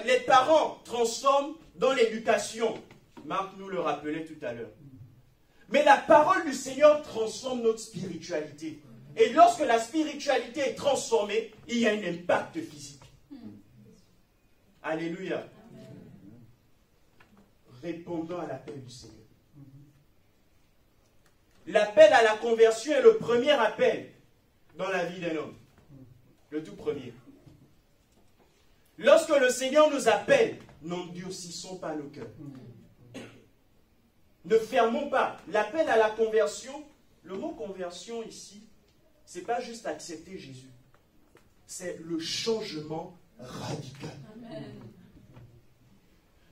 Les parents transforment dans l'éducation. Marc nous le rappelait tout à l'heure. Mais la parole du Seigneur transforme notre spiritualité. Et lorsque la spiritualité est transformée, il y a un impact physique. Alléluia. Répondant à l'appel du Seigneur. L'appel à la conversion est le premier appel dans la vie d'un homme. Le tout premier. Lorsque le Seigneur nous appelle, n'endurcissons pas nos cœurs. Ne fermons pas. L'appel à la conversion, le mot conversion ici, ce n'est pas juste accepter Jésus. C'est le changement radical. Amen.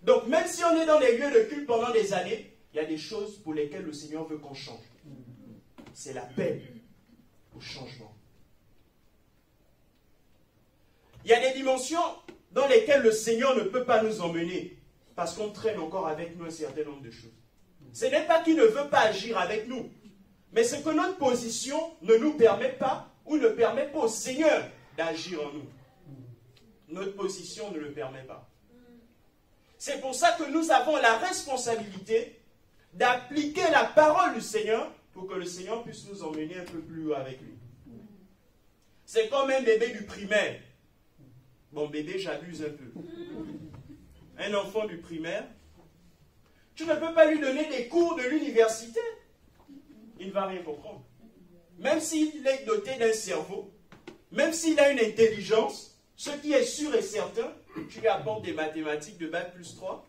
Donc même si on est dans les lieux de culte pendant des années, il y a des choses pour lesquelles le Seigneur veut qu'on change. C'est l'appel au changement. Il y a des dimensions dans lesquelles le Seigneur ne peut pas nous emmener parce qu'on traîne encore avec nous un certain nombre de choses. Ce n'est pas qu'il ne veut pas agir avec nous, mais c'est que notre position ne nous permet pas ou ne permet pas au Seigneur d'agir en nous. Notre position ne le permet pas. C'est pour ça que nous avons la responsabilité d'appliquer la parole du Seigneur pour que le Seigneur puisse nous emmener un peu plus haut avec lui. C'est comme un bébé du primaire. Bon, bébé, j'abuse un peu. Un enfant du primaire, tu ne peux pas lui donner des cours de l'université. Il ne va rien comprendre. Même s'il est doté d'un cerveau, même s'il a une intelligence, ce qui est sûr et certain, tu lui apportes des mathématiques de bac plus 3,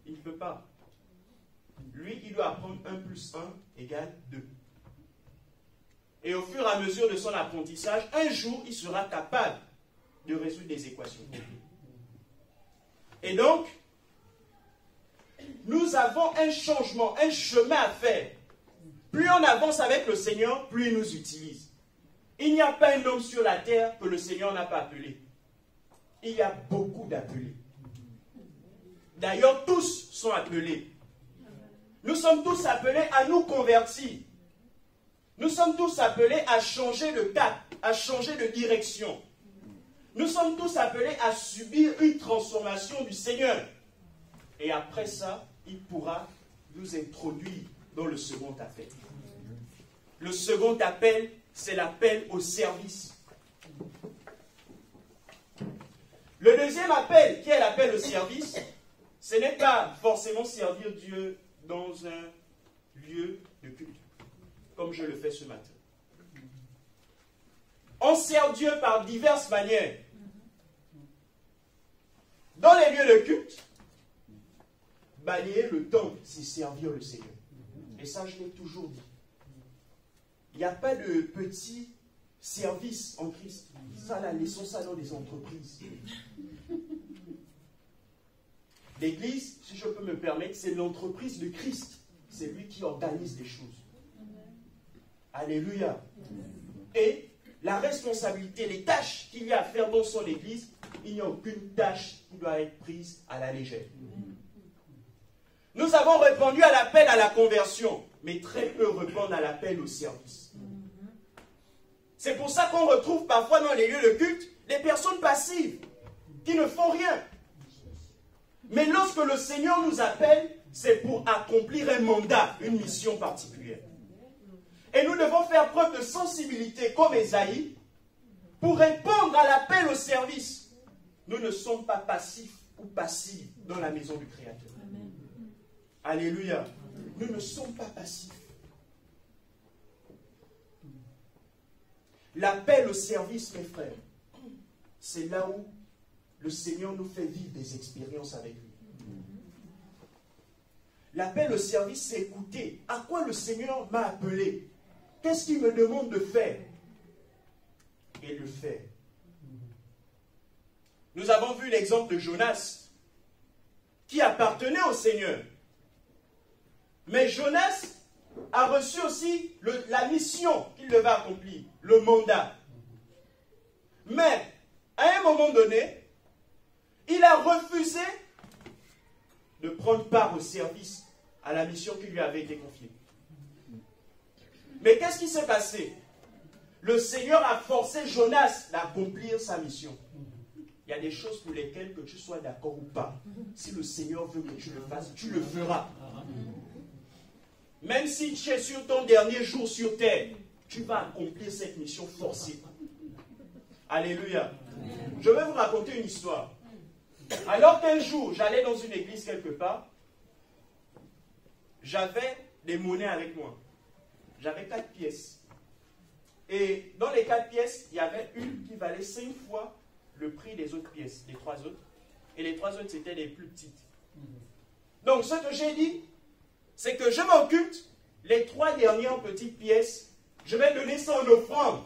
il ne peut pas. Lui, il doit apprendre 1 plus 1 égale 2. Et au fur et à mesure de son apprentissage, un jour, il sera capable de résoudre des équations. Et donc, nous avons un changement, un chemin à faire. Plus on avance avec le Seigneur, plus il nous utilise. Il n'y a pas un homme sur la terre que le Seigneur n'a pas appelé. Il y a beaucoup d'appelés. D'ailleurs, tous sont appelés. Nous sommes tous appelés à nous convertir. Nous sommes tous appelés à changer de cap, à changer de direction. Nous sommes tous appelés à subir une transformation du Seigneur. Et après ça, il pourra nous introduire dans le second appel. Le second appel, c'est l'appel au service. Le deuxième appel, qui est l'appel au service, ce n'est pas forcément servir Dieu dans un lieu de culte, comme je le fais ce matin. On sert Dieu par diverses manières. Dans les lieux de culte, balayer le temple, c'est servir le Seigneur. Et ça, je l'ai toujours dit. Il n'y a pas de petit service en Christ. Ça, là, laissons ça dans les entreprises. L'Église, si je peux me permettre, c'est l'entreprise de Christ. C'est lui qui organise les choses. Alléluia. Et la responsabilité, les tâches qu'il y a à faire dans son Église, il n'y a aucune tâche qui doit être prise à la légère. Nous avons répondu à l'appel à la conversion, mais très peu répondent à l'appel au service. C'est pour ça qu'on retrouve parfois dans les lieux de culte des personnes passives qui ne font rien. Mais lorsque le Seigneur nous appelle, c'est pour accomplir un mandat, une mission particulière. Et nous devons faire preuve de sensibilité comme Ésaïe pour répondre à l'appel au service. Nous ne sommes pas passifs ou passives dans la maison du Créateur. Amen. Alléluia. Nous ne sommes pas passifs. L'appel au service, mes frères, c'est là où le Seigneur nous fait vivre des expériences avec lui. L'appel au service, c'est écouter. À quoi le Seigneur m'a appelé? Qu'est-ce qu'il me demande de faire? Et le faire. Nous avons vu l'exemple de Jonas, qui appartenait au Seigneur. Mais Jonas a reçu aussi la mission qu'il devait accomplir, le mandat. Mais, à un moment donné, il a refusé de prendre part au service, à la mission qui lui avait été confiée. Mais qu'est-ce qui s'est passé? Le Seigneur a forcé Jonas d'accomplir sa mission. Il y a des choses pour lesquelles, que tu sois d'accord ou pas, si le Seigneur veut que tu le fasses, tu le feras. Même si tu es sur ton dernier jour sur terre, tu vas accomplir cette mission forcée. Alléluia. Je vais vous raconter une histoire. Alors qu'un jour, j'allais dans une église quelque part, j'avais des monnaies avec moi. J'avais 4 pièces. Et dans les 4 pièces, il y avait une qui valait 5 fois le prix des autres pièces, les 3 autres. Et les 3 autres, c'était les plus petites. Donc, ce que j'ai dit, c'est que je m'occupe, les 3 dernières petites pièces, je vais donner ça en offrande.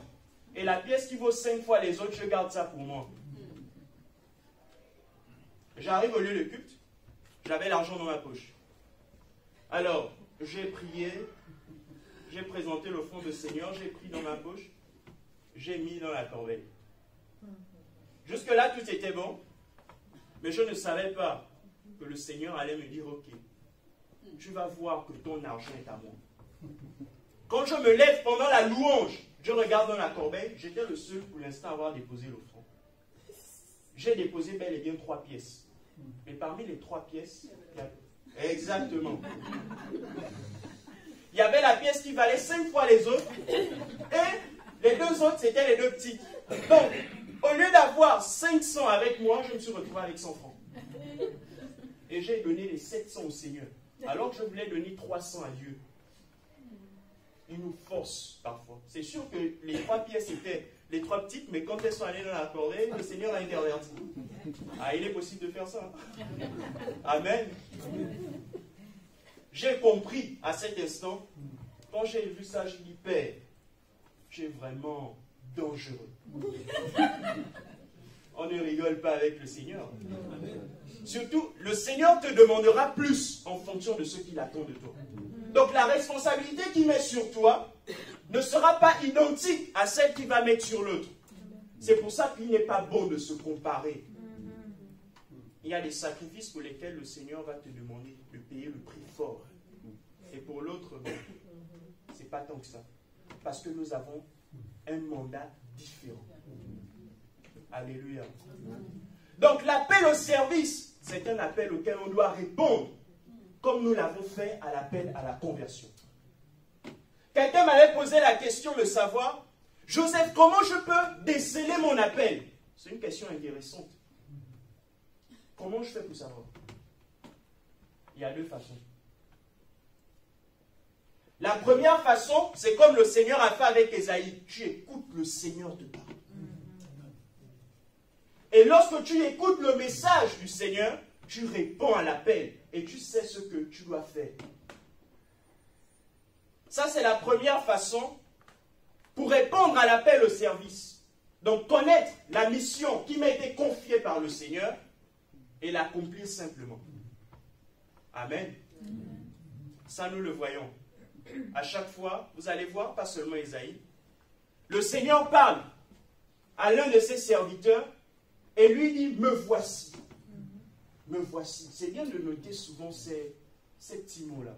Et la pièce qui vaut 5 fois les autres, je garde ça pour moi. J'arrive au lieu de culte, j'avais l'argent dans ma poche. Alors, j'ai prié, j'ai présenté l'offrande du Seigneur, j'ai pris dans ma poche, j'ai mis dans la corbeille. Jusque-là, tout était bon, mais je ne savais pas que le Seigneur allait me dire, ok, tu vas voir que ton argent est à moi. Quand je me lève pendant la louange, je regarde dans la corbeille, j'étais le seul pour l'instant à avoir déposé l'offrande. J'ai déposé bel et bien 3 pièces. Mais parmi les 3 pièces, exactement. Il y avait la pièce qui valait 5 fois les autres, et les 2 autres, c'était les 2 petites. Donc, au lieu d'avoir 500 avec moi, je me suis retrouvé avec 100 francs. Et j'ai donné les 700 au Seigneur. Alors que je voulais donner 300 à Dieu. Il nous force parfois. C'est sûr que les 3 pièces étaient les 3 petites, mais quand elles sont allées dans la corbeille, le Seigneur a interverti. Ah, il est possible de faire ça. Amen. J'ai compris à cet instant, quand j'ai vu ça, je dis, Père, tu es vraiment dangereux. On ne rigole pas avec le Seigneur. Surtout, le Seigneur te demandera plus en fonction de ce qu'il attend de toi. Donc la responsabilité qu'il met sur toi ne sera pas identique à celle qu'il va mettre sur l'autre. C'est pour ça qu'il n'est pas bon de se comparer. Il y a des sacrifices pour lesquels le Seigneur va te demander de payer le prix fort. Et pour l'autre, bon, c'est pas tant que ça. Parce que nous avons un mandat différent. Alléluia. Donc l'appel au service, c'est un appel auquel on doit répondre, comme nous l'avons fait à l'appel à la conversion. Quelqu'un m'avait posé la question de savoir, Joseph, comment je peux déceler mon appel? C'est une question intéressante. Comment je fais pour savoir? Il y a 2 façons. La première façon, c'est comme le Seigneur a fait avec Ésaïe. Tu écoutes le Seigneur te parle. Et lorsque tu écoutes le message du Seigneur, tu réponds à l'appel et tu sais ce que tu dois faire. Ça, c'est la première façon pour répondre à l'appel au service. Donc, connaître la mission qui m'a été confiée par le Seigneur et l'accomplir simplement. Amen. Ça, nous le voyons. À chaque fois, vous allez voir, pas seulement Ésaïe, le Seigneur parle à l'un de ses serviteurs et lui dit, me voici. Me voici. C'est bien de noter souvent ces petits mots-là.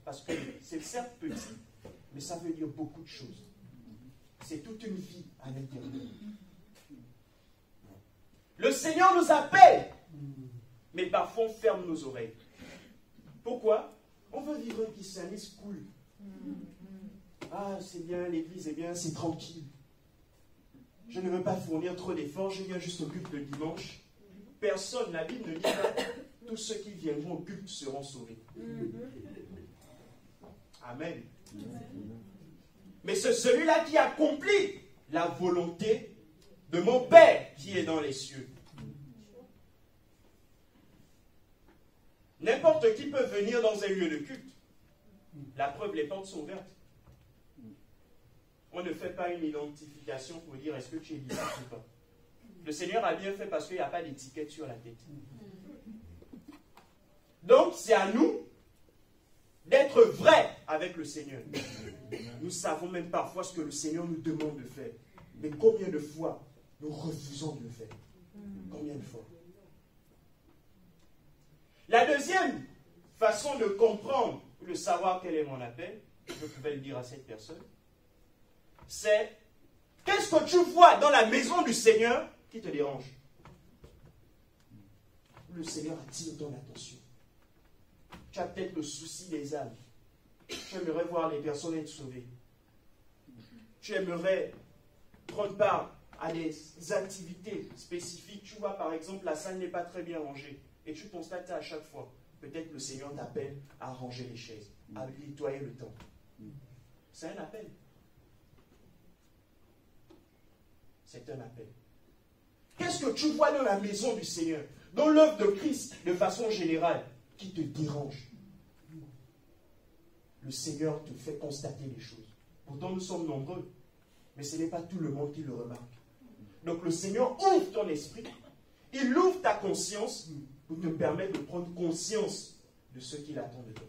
Parce que c'est certes petit, mais ça veut dire beaucoup de choses. C'est toute une vie à l'intérieur. Le Seigneur nous appelle, mais parfois on ferme nos oreilles. Pourquoi? On veut vivre un christianisme cool. Ah, c'est bien, l'église est bien, c'est tranquille. Je ne veux pas fournir trop d'efforts, je viens juste au culte le dimanche. Personne, la Bible ne dit pas, tous ceux qui viendront au culte seront sauvés. Amen. Mais c'est celui-là qui accomplit la volonté de mon Père qui est dans les cieux. N'importe qui peut venir dans un lieu de culte. La preuve, les portes sont ouvertes. On ne fait pas une identification pour dire est-ce que tu es libre ou pas. Le Seigneur a bien fait parce qu'il n'y a pas d'étiquette sur la tête. Donc, c'est à nous d'être vrais avec le Seigneur. Nous savons même parfois ce que le Seigneur nous demande de faire. Mais combien de fois nous refusons de le faire? Combien de fois? La deuxième façon de comprendre ou de savoir quel est mon appel, je pouvais le dire à cette personne, c'est qu'est-ce que tu vois dans la maison du Seigneur qui te dérange? Le Seigneur attire ton attention. Tu as peut-être le souci des âmes. Tu aimerais voir les personnes être sauvées. Tu aimerais prendre part à des activités spécifiques. Tu vois, par exemple, la salle n'est pas très bien rangée. Et tu constates ça à chaque fois. Peut-être le Seigneur t'appelle à ranger les chaises, à nettoyer le temple. C'est un appel. C'est un appel. Qu'est-ce que tu vois dans la maison du Seigneur, dans l'œuvre de Christ, de façon générale, qui te dérange? Le Seigneur te fait constater les choses. Pourtant, nous sommes nombreux, mais ce n'est pas tout le monde qui le remarque. Donc, le Seigneur ouvre ton esprit, il ouvre ta conscience pour te permettre de prendre conscience de ce qu'il attend de toi.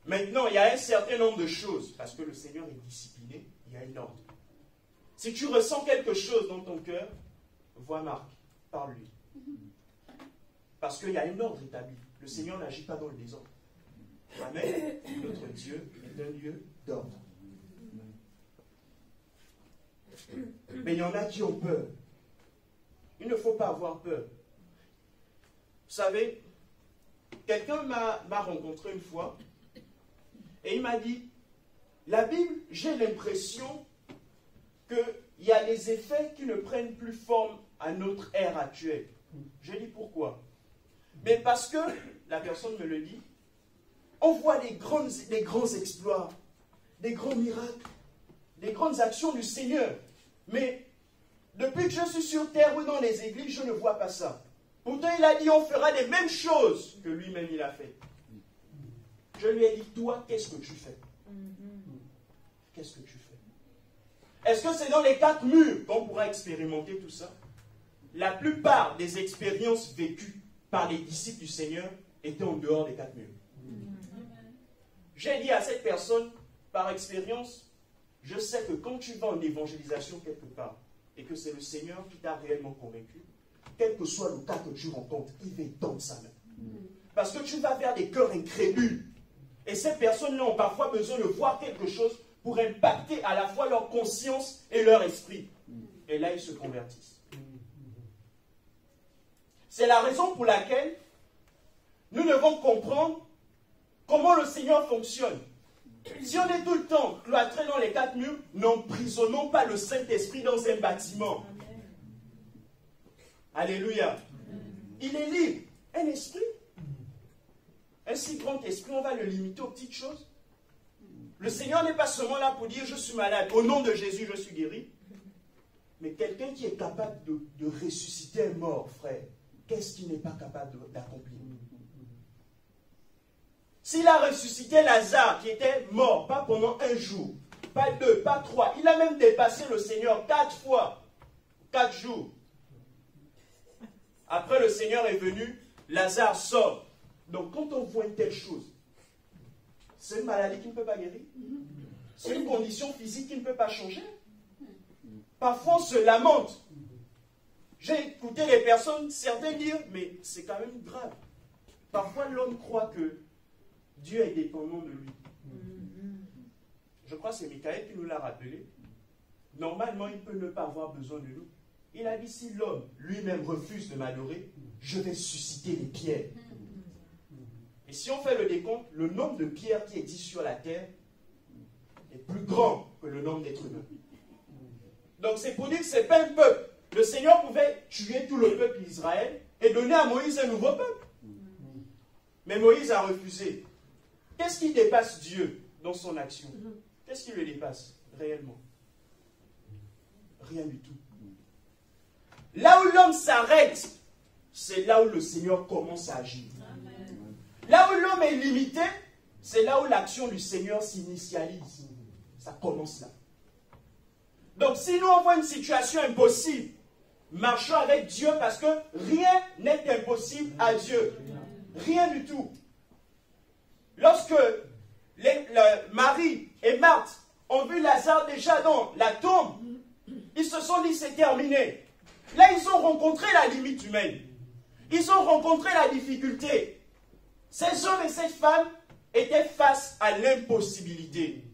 Maintenant, il y a un certain nombre de choses, parce que le Seigneur est discipliné, il y a un ordre. Si tu ressens quelque chose dans ton cœur, vois Marc, parle-lui. Parce qu'il y a un ordre établi. Le Seigneur n'agit pas dans le désordre. Amen. Notre Dieu est un Dieu d'ordre. Mais il y en a qui ont peur. Il ne faut pas avoir peur. Vous savez, quelqu'un m'a rencontré une fois et il m'a dit, la Bible, j'ai l'impression qu'il y a des effets qui ne prennent plus forme à notre ère actuelle. Je dis pourquoi? Mais parce que, la personne me le dit, on voit des grands exploits, des grands miracles, des grandes actions du Seigneur. Mais depuis que je suis sur terre ou dans les églises, je ne vois pas ça. Pourtant, il a dit, on fera les mêmes choses que lui-même il a fait. Je lui ai dit, toi, qu'est-ce que tu fais? Qu'est-ce que tu fais? Est-ce que c'est dans les 4 murs qu'on pourra expérimenter tout ça? La plupart des expériences vécues par les disciples du Seigneur étaient en dehors des 4 murs. J'ai dit à cette personne, par expérience, je sais que quand tu vas en évangélisation quelque part, et que c'est le Seigneur qui t'a réellement convaincu, quel que soit le cas que tu rencontres, il va tendre sa main. Parce que tu vas vers des cœurs incrédules. Et ces personnes-là ont parfois besoin de voir quelque chose pour impacter à la fois leur conscience et leur esprit. Et là, ils se convertissent. C'est la raison pour laquelle nous devons comprendre comment le Seigneur fonctionne. Si on est tout le temps cloîtré dans les 4 murs, n'emprisonnons pas le Saint-Esprit dans un bâtiment. Alléluia. Il est libre. Un esprit. Un si grand esprit, on va le limiter aux petites choses. Le Seigneur n'est pas seulement là pour dire je suis malade, au nom de Jésus je suis guéri. Mais quelqu'un qui est capable de ressusciter un mort, frère, qu'est-ce qu'il n'est pas capable d'accomplir? S'il a ressuscité Lazare qui était mort, pas pendant 1 jour, pas 2, pas 3, il a même dépassé le Seigneur 4 fois, 4 jours. Après le Seigneur est venu, Lazare sort. Donc quand on voit une telle chose, c'est une maladie qui ne peut pas guérir. C'est une condition physique qui ne peut pas changer. Parfois on se lamente. J'ai écouté les personnes, certains dire, mais c'est quand même grave. Parfois l'homme croit que Dieu est dépendant de lui. Je crois que c'est Michael qui nous l'a rappelé. Normalement, il peut ne pas avoir besoin de nous. Il a dit, si l'homme lui-même refuse de m'adorer, je vais susciter les pierres. Et si on fait le décompte, le nombre de pierres qui existent sur la terre est plus grand que le nombre d'êtres humains. Donc c'est pour dire que ce n'est pas un peuple. Le Seigneur pouvait tuer tout le peuple d'Israël et donner à Moïse un nouveau peuple. Mais Moïse a refusé. Qu'est-ce qui dépasse Dieu dans son action? Qu'est-ce qui le dépasse réellement? Rien du tout. Là où l'homme s'arrête c'est là où le Seigneur commence à agir. Là où l'homme est limité, c'est là où l'action du Seigneur s'initialise. Ça commence là. Donc si nous on voit une situation impossible, marchons avec Dieu parce que rien n'est impossible à Dieu. Rien du tout. Lorsque Marie et Marthe ont vu Lazare déjà dans la tombe, ils se sont dit c'est terminé. Là ils ont rencontré la limite humaine. Ils ont rencontré la difficulté. Ces hommes et ces femmes étaient face à l'impossibilité.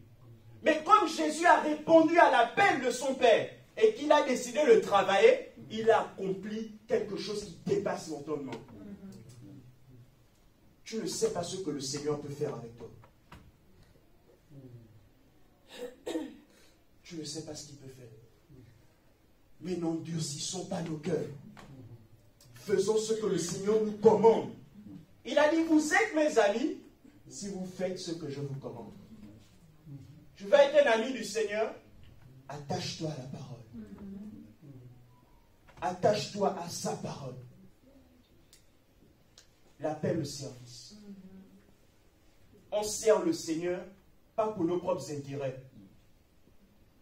Mais comme Jésus a répondu à l'appel de son Père et qu'il a décidé de travailler, il a accompli quelque chose qui dépasse l'entendement. Tu ne sais pas ce que le Seigneur peut faire avec toi. Tu ne sais pas ce qu'il peut faire. Mais n'endurcissons pas nos cœurs. Faisons ce que le Seigneur nous commande. Il a dit, vous êtes mes amis si vous faites ce que je vous commande. Tu veux être un ami du Seigneur? Attache-toi à la parole. Attache-toi à sa parole. L'appel au service. On sert le Seigneur pas pour nos propres intérêts.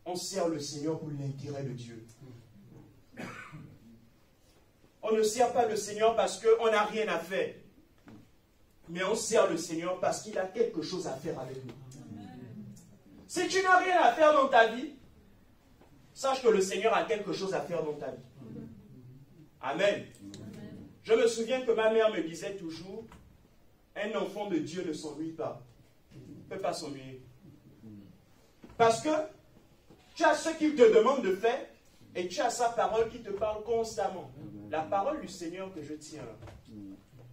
On sert le Seigneur pour l'intérêt de Dieu. On ne sert pas le Seigneur parce qu'on n'a rien à faire. Mais on sert le Seigneur parce qu'il a quelque chose à faire avec nous. Si tu n'as rien à faire dans ta vie, sache que le Seigneur a quelque chose à faire dans ta vie. Amen. Je me souviens que ma mère me disait toujours, un enfant de Dieu ne s'ennuie pas. Il ne peut pas s'ennuyer. Parce que tu as ce qu'il te demande de faire et tu as sa parole qui te parle constamment. La parole du Seigneur que je tiens là,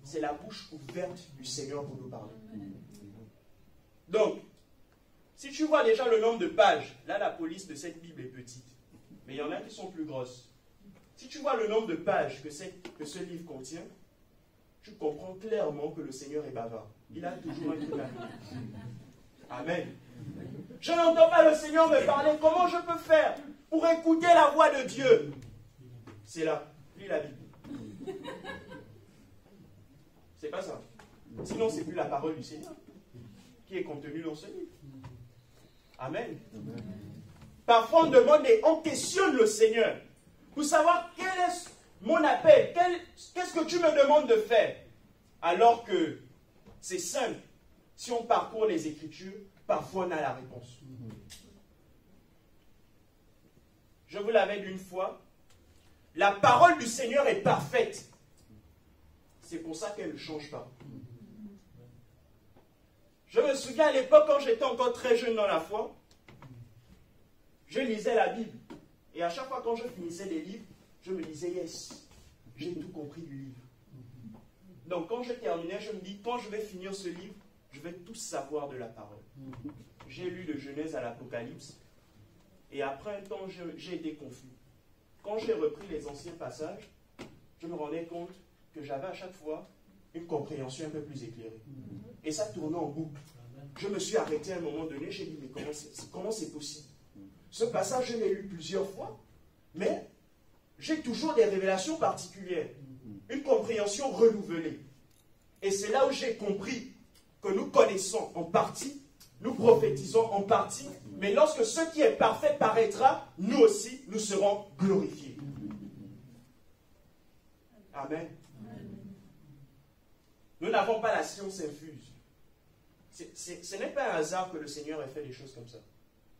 c'est la bouche ouverte du Seigneur pour nous parler. Donc, si tu vois déjà le nombre de pages, là la police de cette Bible est petite, mais il y en a qui sont plus grosses. Si tu vois le nombre de pages que ce livre contient, tu comprends clairement que le Seigneur est bavard. Il a toujours un truc à dire. Amen. Je n'entends pas le Seigneur me parler. Comment je peux faire pour écouter la voix de Dieu? C'est là. Lis la Bible. C'est pas ça. Sinon, c'est plus la parole du Seigneur qui est contenue dans ce livre. Amen. Parfois, on demande et on questionne le Seigneur pour savoir quel est mon appel, qu'est-ce que tu me demandes de faire? Alors que c'est simple. Si on parcourt les Écritures, parfois on a la réponse. Je vous l'avais dit une fois, la parole du Seigneur est parfaite. C'est pour ça qu'elle ne change pas. Je me souviens à l'époque, quand j'étais encore très jeune dans la foi, je lisais la Bible. Et à chaque fois quand je finissais les livres, je me disais, yes, j'ai tout compris du livre. Donc quand je terminais, je me dis, quand je vais finir ce livre, je vais tout savoir de la parole. J'ai lu de Genèse à l'Apocalypse, et après un temps, j'ai été confus. Quand j'ai repris les anciens passages, je me rendais compte que j'avais à chaque fois une compréhension un peu plus éclairée. Et ça tournait en boucle. Je me suis arrêté à un moment donné, j'ai dit, mais comment c'est possible? Ce passage, je l'ai lu plusieurs fois, mais j'ai toujours des révélations particulières, une compréhension renouvelée. Et c'est là où j'ai compris que nous connaissons en partie, nous prophétisons en partie, mais lorsque ce qui est parfait paraîtra, nous aussi, nous serons glorifiés. Amen. Nous n'avons pas la science infuse. Ce n'est pas un hasard que le Seigneur ait fait des choses comme ça.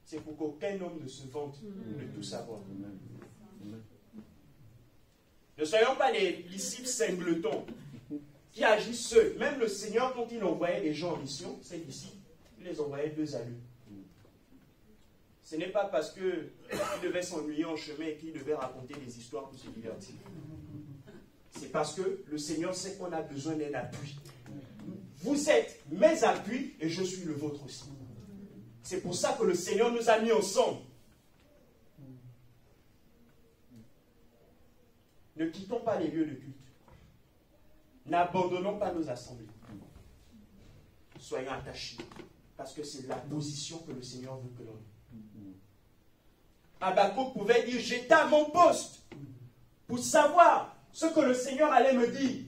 C'est pour qu'aucun homme ne se vante de tout savoir. Ne soyons pas les disciples singletons qui agissent seuls. Même le Seigneur, quand il envoyait des gens en mission, ses disciples, il les envoyait deux à deux. Ce n'est pas parce qu'ils devaient s'ennuyer en chemin et qu'ils devaient raconter des histoires pour se divertir. C'est parce que le Seigneur sait qu'on a besoin d'un appui. Vous êtes mes appuis et je suis le vôtre aussi. C'est pour ça que le Seigneur nous a mis ensemble. Ne quittons pas les lieux de culte. N'abandonnons pas nos assemblées. Soyons attachés. Parce que c'est la position que le Seigneur veut que l'on ait. Habakkuk pouvait dire, j'étais à mon poste pour savoir ce que le Seigneur allait me dire.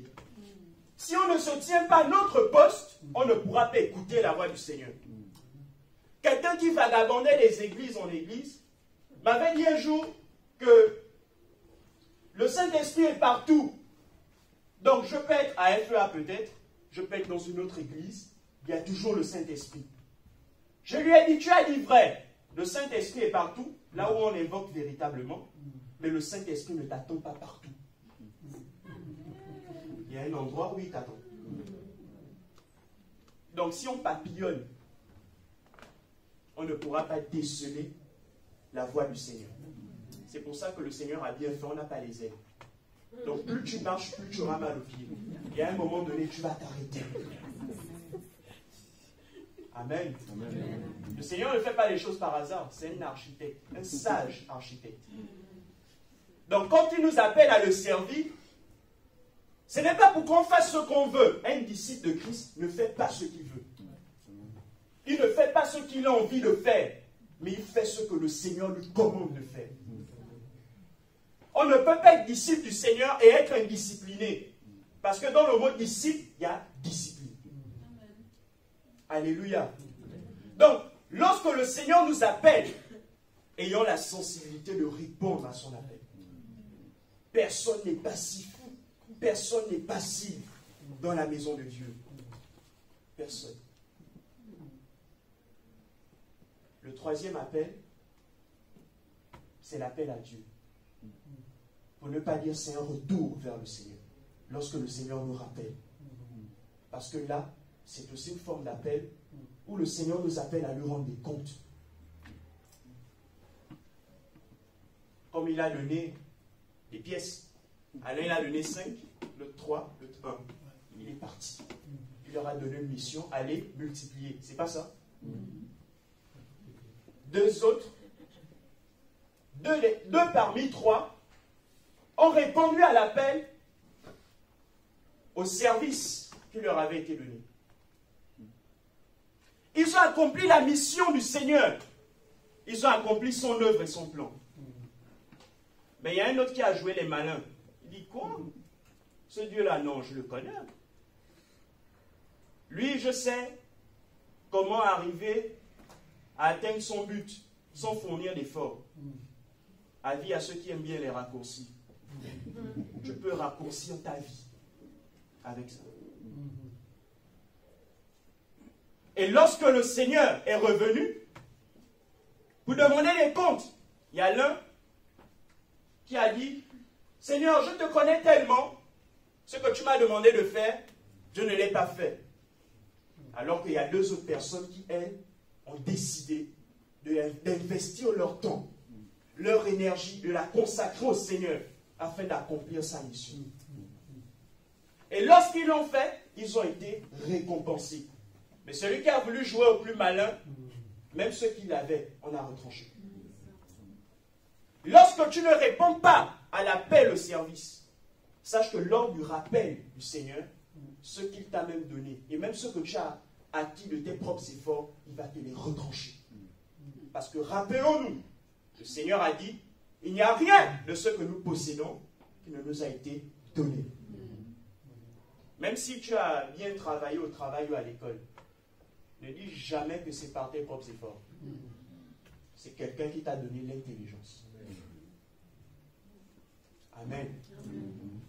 Si on ne se tient pas à notre poste, on ne pourra pas écouter la voix du Seigneur. Quelqu'un qui vagabondait des églises en église m'avait dit un jour que le Saint-Esprit est partout. Donc je peux être à FEA peut-être, je peux être dans une autre église, il y a toujours le Saint-Esprit. Je lui ai dit, tu as dit vrai, le Saint-Esprit est partout, là où on évoque véritablement, mais le Saint-Esprit ne t'attend pas partout. Il y a un endroit où il t'attend. Donc si on papillonne, on ne pourra pas déceler la voix du Seigneur. C'est pour ça que le Seigneur a bien fait, on n'a pas les ailes. Donc plus tu marches, plus tu auras mal aux pieds. Et à un moment donné, tu vas t'arrêter. Amen. Amen. Le Seigneur ne fait pas les choses par hasard. C'est un architecte, un sage architecte. Donc quand il nous appelle à le servir, ce n'est pas pour qu'on fasse ce qu'on veut. Un disciple de Christ ne fait pas ce qu'il veut. Il ne fait pas ce qu'il a envie de faire, mais il fait ce que le Seigneur lui commande de faire. On ne peut pas être disciple du Seigneur et être indiscipliné. Parce que dans le mot disciple, il y a discipline. Alléluia. Donc, lorsque le Seigneur nous appelle, ayons la sensibilité de répondre à son appel. Personne n'est passif. Personne n'est passif dans la maison de Dieu. Personne. Le troisième appel, c'est l'appel à Dieu. Pour ne pas dire c'est un retour vers le Seigneur. Lorsque le Seigneur nous rappelle. Parce que là, c'est aussi une forme d'appel où le Seigneur nous appelle à lui rendre des comptes. Comme il a donné des pièces. Alain, il a donné 5, l'autre 3, l'autre 1. Il est parti. Il leur a donné une mission, aller multiplier. C'est pas ça? Deux autres, deux parmi 3, ont répondu à l'appel au service qui leur avait été donné. Ils ont accompli la mission du Seigneur. Ils ont accompli son œuvre et son plan. Mais il y a un autre qui a joué les malins. Il dit, quoi? Ce Dieu-là, non, je le connais. Lui, je sais comment arriver à atteindre son but sans fournir d'efforts. Avis à ceux qui aiment bien les raccourcis. Je peux raccourcir ta vie avec ça. Et lorsque le Seigneur est revenu, vous demandez des comptes. Il y a l'un qui a dit, Seigneur, je te connais tellement, ce que tu m'as demandé de faire, je ne l'ai pas fait. Alors qu'il y a deux autres personnes qui, elles, ont décidé d'investir leur temps, leur énergie, de la consacrer au Seigneur afin d'accomplir sa mission. Et lorsqu'ils l'ont fait, ils ont été récompensés. Mais celui qui a voulu jouer au plus malin, même ceux qui l'avaient, on a retranché. Lorsque tu ne réponds pas à l'appel au service, sache que lors du rappel du Seigneur, ce qu'il t'a même donné, et même ce que tu as acquis de tes propres efforts, il va te les retrancher. Parce que rappelons-nous, le Seigneur a dit, il n'y a rien de ce que nous possédons qui ne nous a été donné. Même si tu as bien travaillé au travail ou à l'école, ne dis jamais que c'est par tes propres efforts. C'est quelqu'un qui t'a donné l'intelligence. Amen.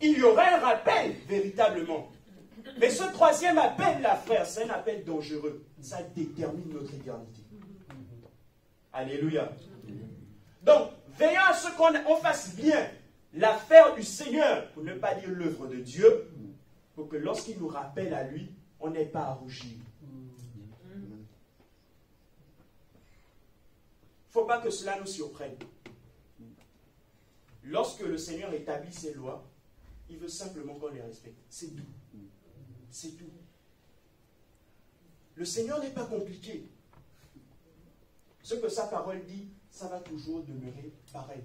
Il y aurait un rappel, véritablement. Mais ce troisième appel, là, frère, c'est un appel dangereux. Ça détermine notre éternité. Alléluia. Donc, veillons à ce qu'on fasse bien l'affaire du Seigneur, pour ne pas dire l'œuvre de Dieu, pour que lorsqu'il nous rappelle à lui, on n'ait pas à rougir. Il ne faut pas que cela nous surprenne. Lorsque le Seigneur établit ses lois, il veut simplement qu'on les respecte. C'est tout. C'est tout. Le Seigneur n'est pas compliqué. Ce que sa parole dit, ça va toujours demeurer pareil.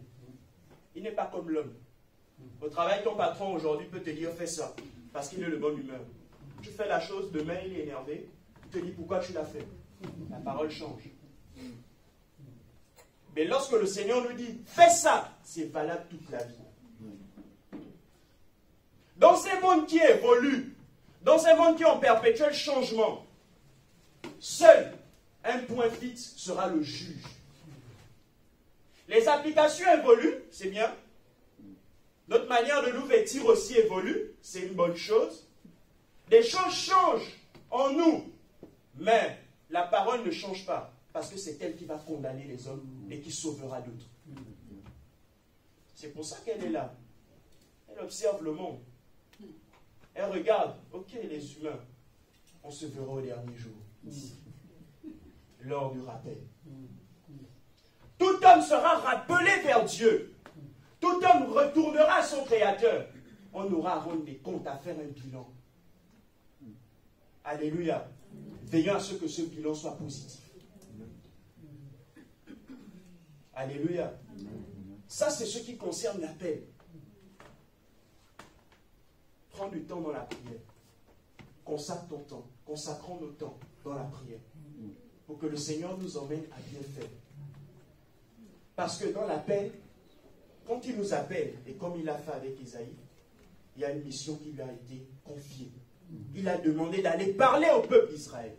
Il n'est pas comme l'homme. Au travail, ton patron aujourd'hui peut te dire fais ça, parce qu'il est de bonne humeur. Tu fais la chose, demain il est énervé, il te dit pourquoi tu l'as fait. La parole change. Mais lorsque le Seigneur nous dit fais ça, c'est valable toute la vie. Dans ces mondes qui évoluent, dans ces mondes qui ont perpétuel changement, seul un point fixe sera le juge. Les applications évoluent, c'est bien. Notre manière de nous vêtir aussi évolue, c'est une bonne chose. Des choses changent en nous, mais la parole ne change pas, parce que c'est elle qui va condamner les hommes et qui sauvera d'autres. C'est pour ça qu'elle est là. Elle observe le monde. Elle regarde, ok, les humains, on se verra au dernier jour. Lors du rappel. Tout homme sera rappelé vers Dieu. Tout homme retournera à son Créateur. On aura à rendre des comptes, à faire un bilan. Alléluia. Veillons à ce que ce bilan soit positif. Alléluia. Ça, c'est ce qui concerne l'appel. Prends du temps dans la prière. Consacre ton temps. Consacrons nos temps dans la prière. Pour que le Seigneur nous emmène à bien faire. Parce que dans l'appel, quand il nous appelle, et comme il a fait avec Isaïe, il y a une mission qui lui a été confiée. Il a demandé d'aller parler au peuple d'Israël.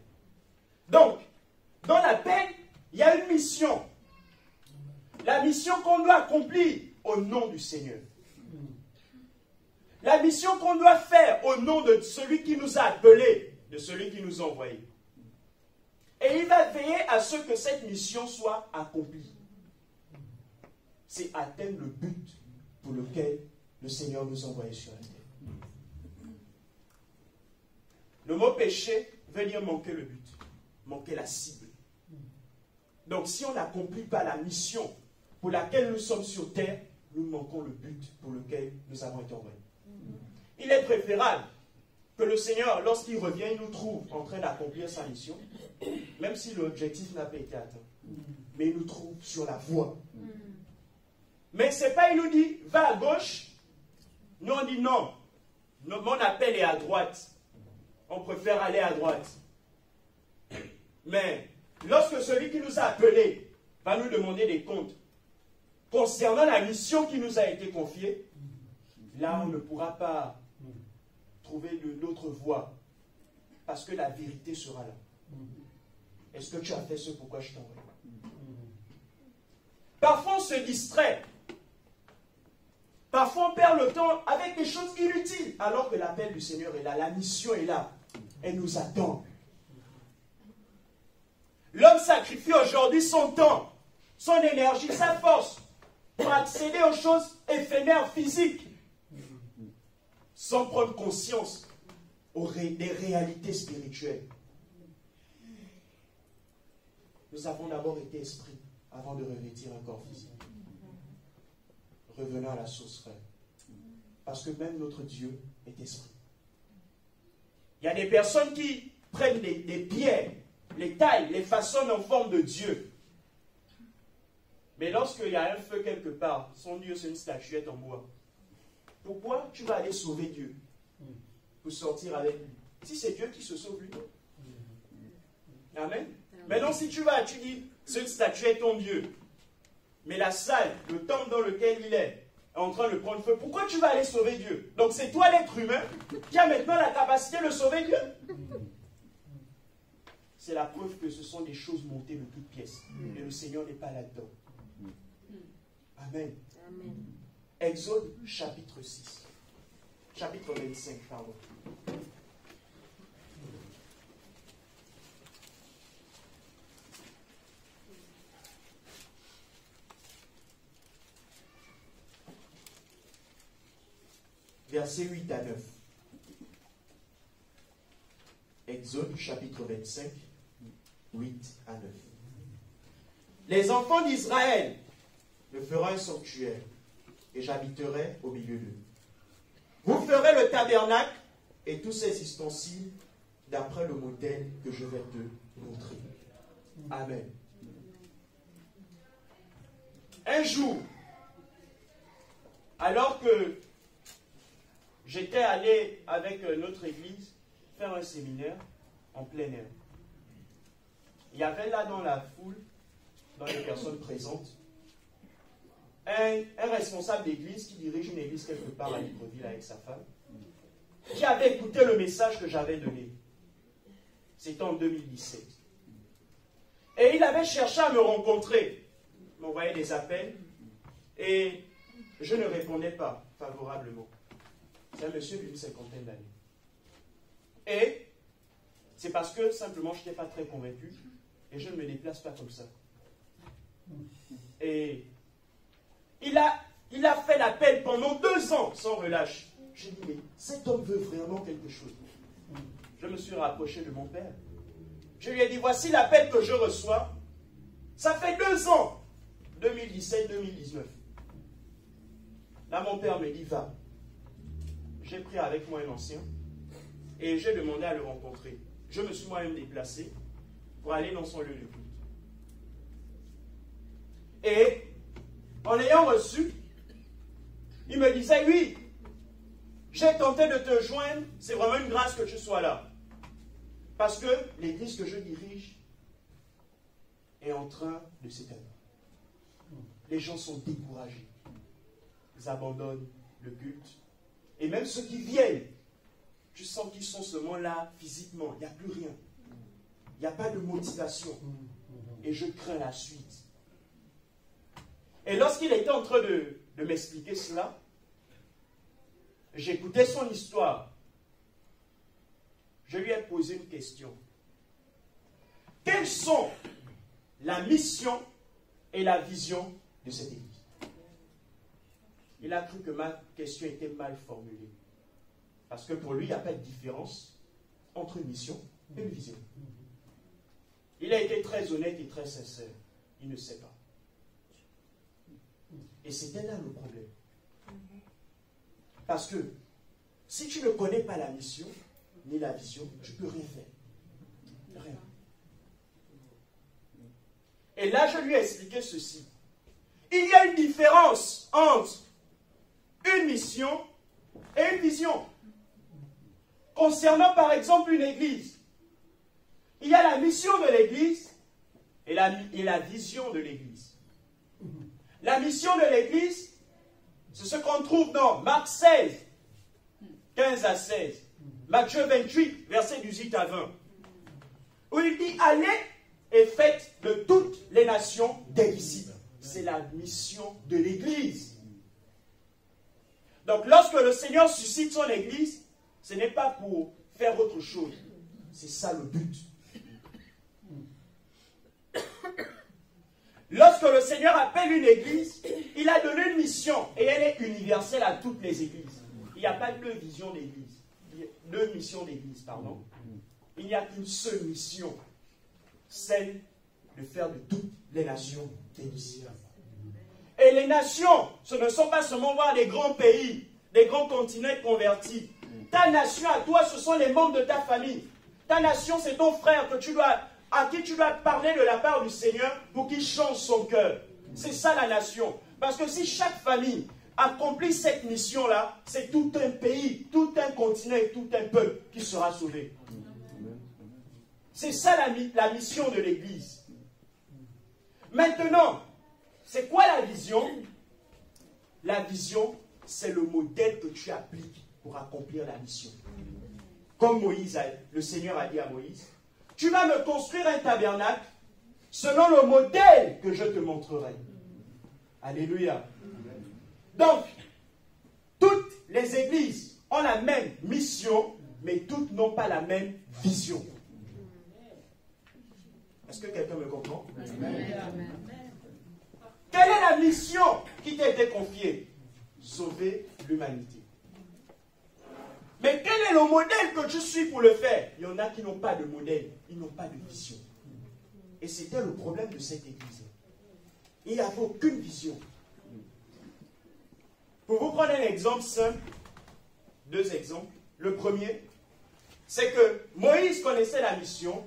Donc, dans l'appel, il y a une mission. La mission qu'on doit accomplir au nom du Seigneur. La mission qu'on doit faire au nom de celui qui nous a appelés, de celui qui nous a envoyés. Et il va veiller à ce que cette mission soit accomplie. C'est atteindre le but pour lequel le Seigneur nous a envoyés sur la terre. Le mot péché veut dire manquer le but, manquer la cible. Donc si on n'accomplit pas la mission pour laquelle nous sommes sur terre, nous manquons le but pour lequel nous avons été envoyés. Il est préférable que le Seigneur, lorsqu'il revient, il nous trouve en train d'accomplir sa mission, même si l'objectif n'a pas été atteint. Mais il nous trouve sur la voie. Mais ce n'est pas, il nous dit, va à gauche. Nous, on dit non. Mon appel est à droite. On préfère aller à droite. Mais lorsque celui qui nous a appelés va nous demander des comptes concernant la mission qui nous a été confiée, là, on ne pourra pas trouver de l'autre voie. Parce que la vérité sera là. Est-ce que tu as fait ce pourquoi je t'envoie? Parfois, on se distrait. Parfois, on perd le temps avec des choses inutiles, alors que l'appel du Seigneur est là, la mission est là. Elle nous attend. L'homme sacrifie aujourd'hui son temps, son énergie, sa force, pour accéder aux choses éphémères, physiques, sans prendre conscience des réalités spirituelles. Nous avons d'abord été esprits avant de revêtir un corps physique. Revenons à la source, frère. Parce que même notre Dieu est esprit. Il y a des personnes qui prennent des pierres, les taillent, les façonnent en forme de Dieu. Mais lorsqu'il y a un feu quelque part, son Dieu c'est une statuette en bois. Pourquoi tu vas aller sauver Dieu pour sortir avec lui? Si c'est Dieu qui se sauve lui. Amen. Maintenant si tu vas, tu dis, cette statuette est ton Dieu. Mais la salle, le temple dans lequel il est en train de prendre feu, pourquoi tu vas aller sauver Dieu? Donc c'est toi l'être humain qui a maintenant la capacité de sauver Dieu. C'est la preuve que ce sont des choses montées de toutes pièces. Et le Seigneur n'est pas là-dedans. Amen. Amen. Exode chapitre 6. Chapitre 25, pardon. Versets 8 à 9. Exode chapitre 25, 8 à 9. Les enfants d'Israël me feront un sanctuaire et j'habiterai au milieu d'eux. Vous ferez le tabernacle et tous ses ustensiles d'après le modèle que je vais te montrer. Amen. Un jour, alors que j'étais allé avec notre église faire un séminaire en plein air. Il y avait là dans la foule, dans les personnes présentes, un responsable d'église qui dirige une église quelque part à Libreville avec sa femme. qui avait écouté le message que j'avais donné. C'était en 2017. Et il avait cherché à me rencontrer. Il m'envoyait des appels et je ne répondais pas favorablement. C'est un monsieur d'une 50aine d'années. Et c'est parce que simplement je n'étais pas très convaincu et je ne me déplace pas comme ça. Et il a fait l'appel pendant 2 ans sans relâche. J'ai dit, mais cet homme veut vraiment quelque chose. Je me suis rapproché de mon père. Je lui ai dit, voici l'appel que je reçois. Ça fait 2 ans, 2017-2019. Là, mon père me dit, va. J'ai pris avec moi un ancien et j'ai demandé à le rencontrer. Je me suis moi-même déplacé pour aller dans son lieu de culte. Et en ayant reçu, il me disait, oui, j'ai tenté de te joindre, c'est vraiment une grâce que tu sois là. Parce que l'église que je dirige est en train de s'éteindre. Les gens sont découragés. Ils abandonnent le culte. Et même ceux qui viennent, tu sens qu'ils sont seulement là physiquement. Il n'y a plus rien. Il n'y a pas de motivation. Et je crains la suite. Et lorsqu'il était en train de m'expliquer cela, j'écoutais son histoire. Je lui ai posé une question. Quelles sont la mission et la vision de cette église? Il a cru que ma question était mal formulée. Parce que pour lui, il n'y a pas de différence entre une mission et une vision. Il a été très honnête et très sincère. Il ne sait pas. Et c'était là le problème. Parce que si tu ne connais pas la mission ni la vision, tu ne peux rien faire. Rien. Et là, je lui ai expliqué ceci. Il y a une différence entre une mission et une vision. Concernant par exemple une église, il y a la mission de l'église et la vision de l'église. La mission de l'église, c'est ce qu'on trouve dans Marc 16, 15 à 16, Matthieu 28, versets 18 à 20, où il dit, allez et faites de toutes les nations des disciples. C'est la mission de l'église. Donc lorsque le Seigneur suscite son église, ce n'est pas pour faire autre chose. C'est ça le but. Lorsque le Seigneur appelle une église, il a donné une mission et elle est universelle à toutes les églises. Il n'y a pas deux visions d'église, deux missions d'église, pardon. Il n'y a qu'une seule mission, celle de faire de toutes les nations des disciples. Et les nations, ce ne sont pas seulement voir des grands pays, des grands continents convertis. Ta nation à toi, ce sont les membres de ta famille. Ta nation, c'est ton frère à qui tu dois parler de la part du Seigneur pour qu'il change son cœur. C'est ça la nation. Parce que si chaque famille accomplit cette mission-là, c'est tout un pays, tout un continent et tout un peuple qui sera sauvé. C'est ça la mission de l'Église. Maintenant, c'est quoi la vision? La vision, c'est le modèle que tu appliques pour accomplir la mission. Comme le Seigneur a dit à Moïse, tu vas me construire un tabernacle selon le modèle que je te montrerai. Alléluia. Donc, toutes les églises ont la même mission, mais toutes n'ont pas la même vision. Est-ce que quelqu'un me comprend? Amen. Quelle est la mission qui t'a été confiée? Sauver l'humanité. Mais quel est le modèle que tu suis pour le faire? Il y en a qui n'ont pas de modèle, ils n'ont pas de vision. Et c'était le problème de cette église. Il n'y avait aucune vision. Pour vous prendre un exemple simple, deux exemples. Le premier, c'est que Moïse connaissait la mission,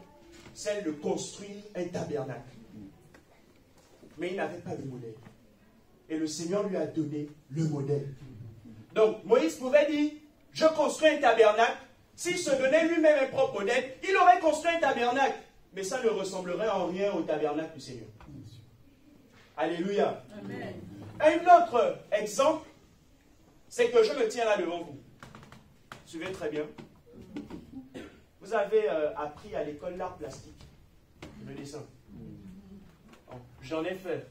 celle de construire un tabernacle. Mais il n'avait pas de modèle. Et le Seigneur lui a donné le modèle. Donc Moïse pouvait dire, je construis un tabernacle. S'il se donnait lui-même un propre modèle, il aurait construit un tabernacle. Mais ça ne ressemblerait en rien au tabernacle du Seigneur. Alléluia. Amen. Un autre exemple, c'est que je me tiens là devant vous. suivez très bien. Vous avez appris à l'école l'art plastique, le dessin. Bon, j'en ai fait.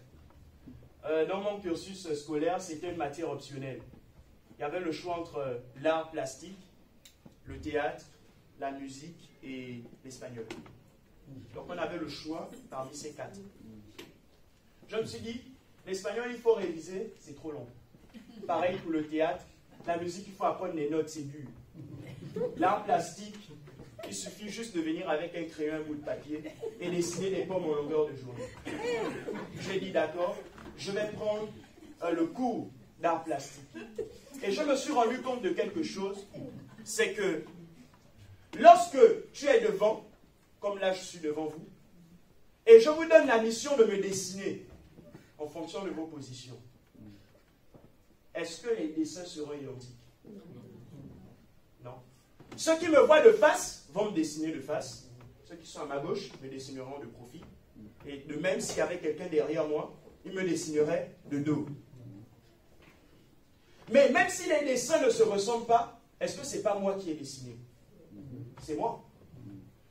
Dans mon cursus scolaire, c'était une matière optionnelle. Il y avait le choix entre l'art plastique, le théâtre, la musique et l'espagnol. Donc on avait le choix parmi ces 4. Je me suis dit, l'espagnol il faut réviser, c'est trop long. Pareil pour le théâtre, la musique il faut apprendre les notes, c'est dur. L'art plastique, il suffit juste de venir avec un crayon, un bout de papier et dessiner des pommes en longueur de journée. J'ai dit d'accord, je vais prendre le cours d'art plastique. Et je me suis rendu compte de quelque chose, c'est que lorsque tu es devant, comme là je suis devant vous, et je vous donne la mission de me dessiner en fonction de vos positions, est-ce que les dessins seront identiques? Non. Ceux qui me voient de face vont me dessiner de face. Ceux qui sont à ma gauche me dessineront de profil. Et de même, s'il y avait quelqu'un derrière moi, il me dessinerait de dos. Mais même si les dessins ne se ressemblent pas, est-ce que ce n'est pas moi qui ai dessiné? C'est moi.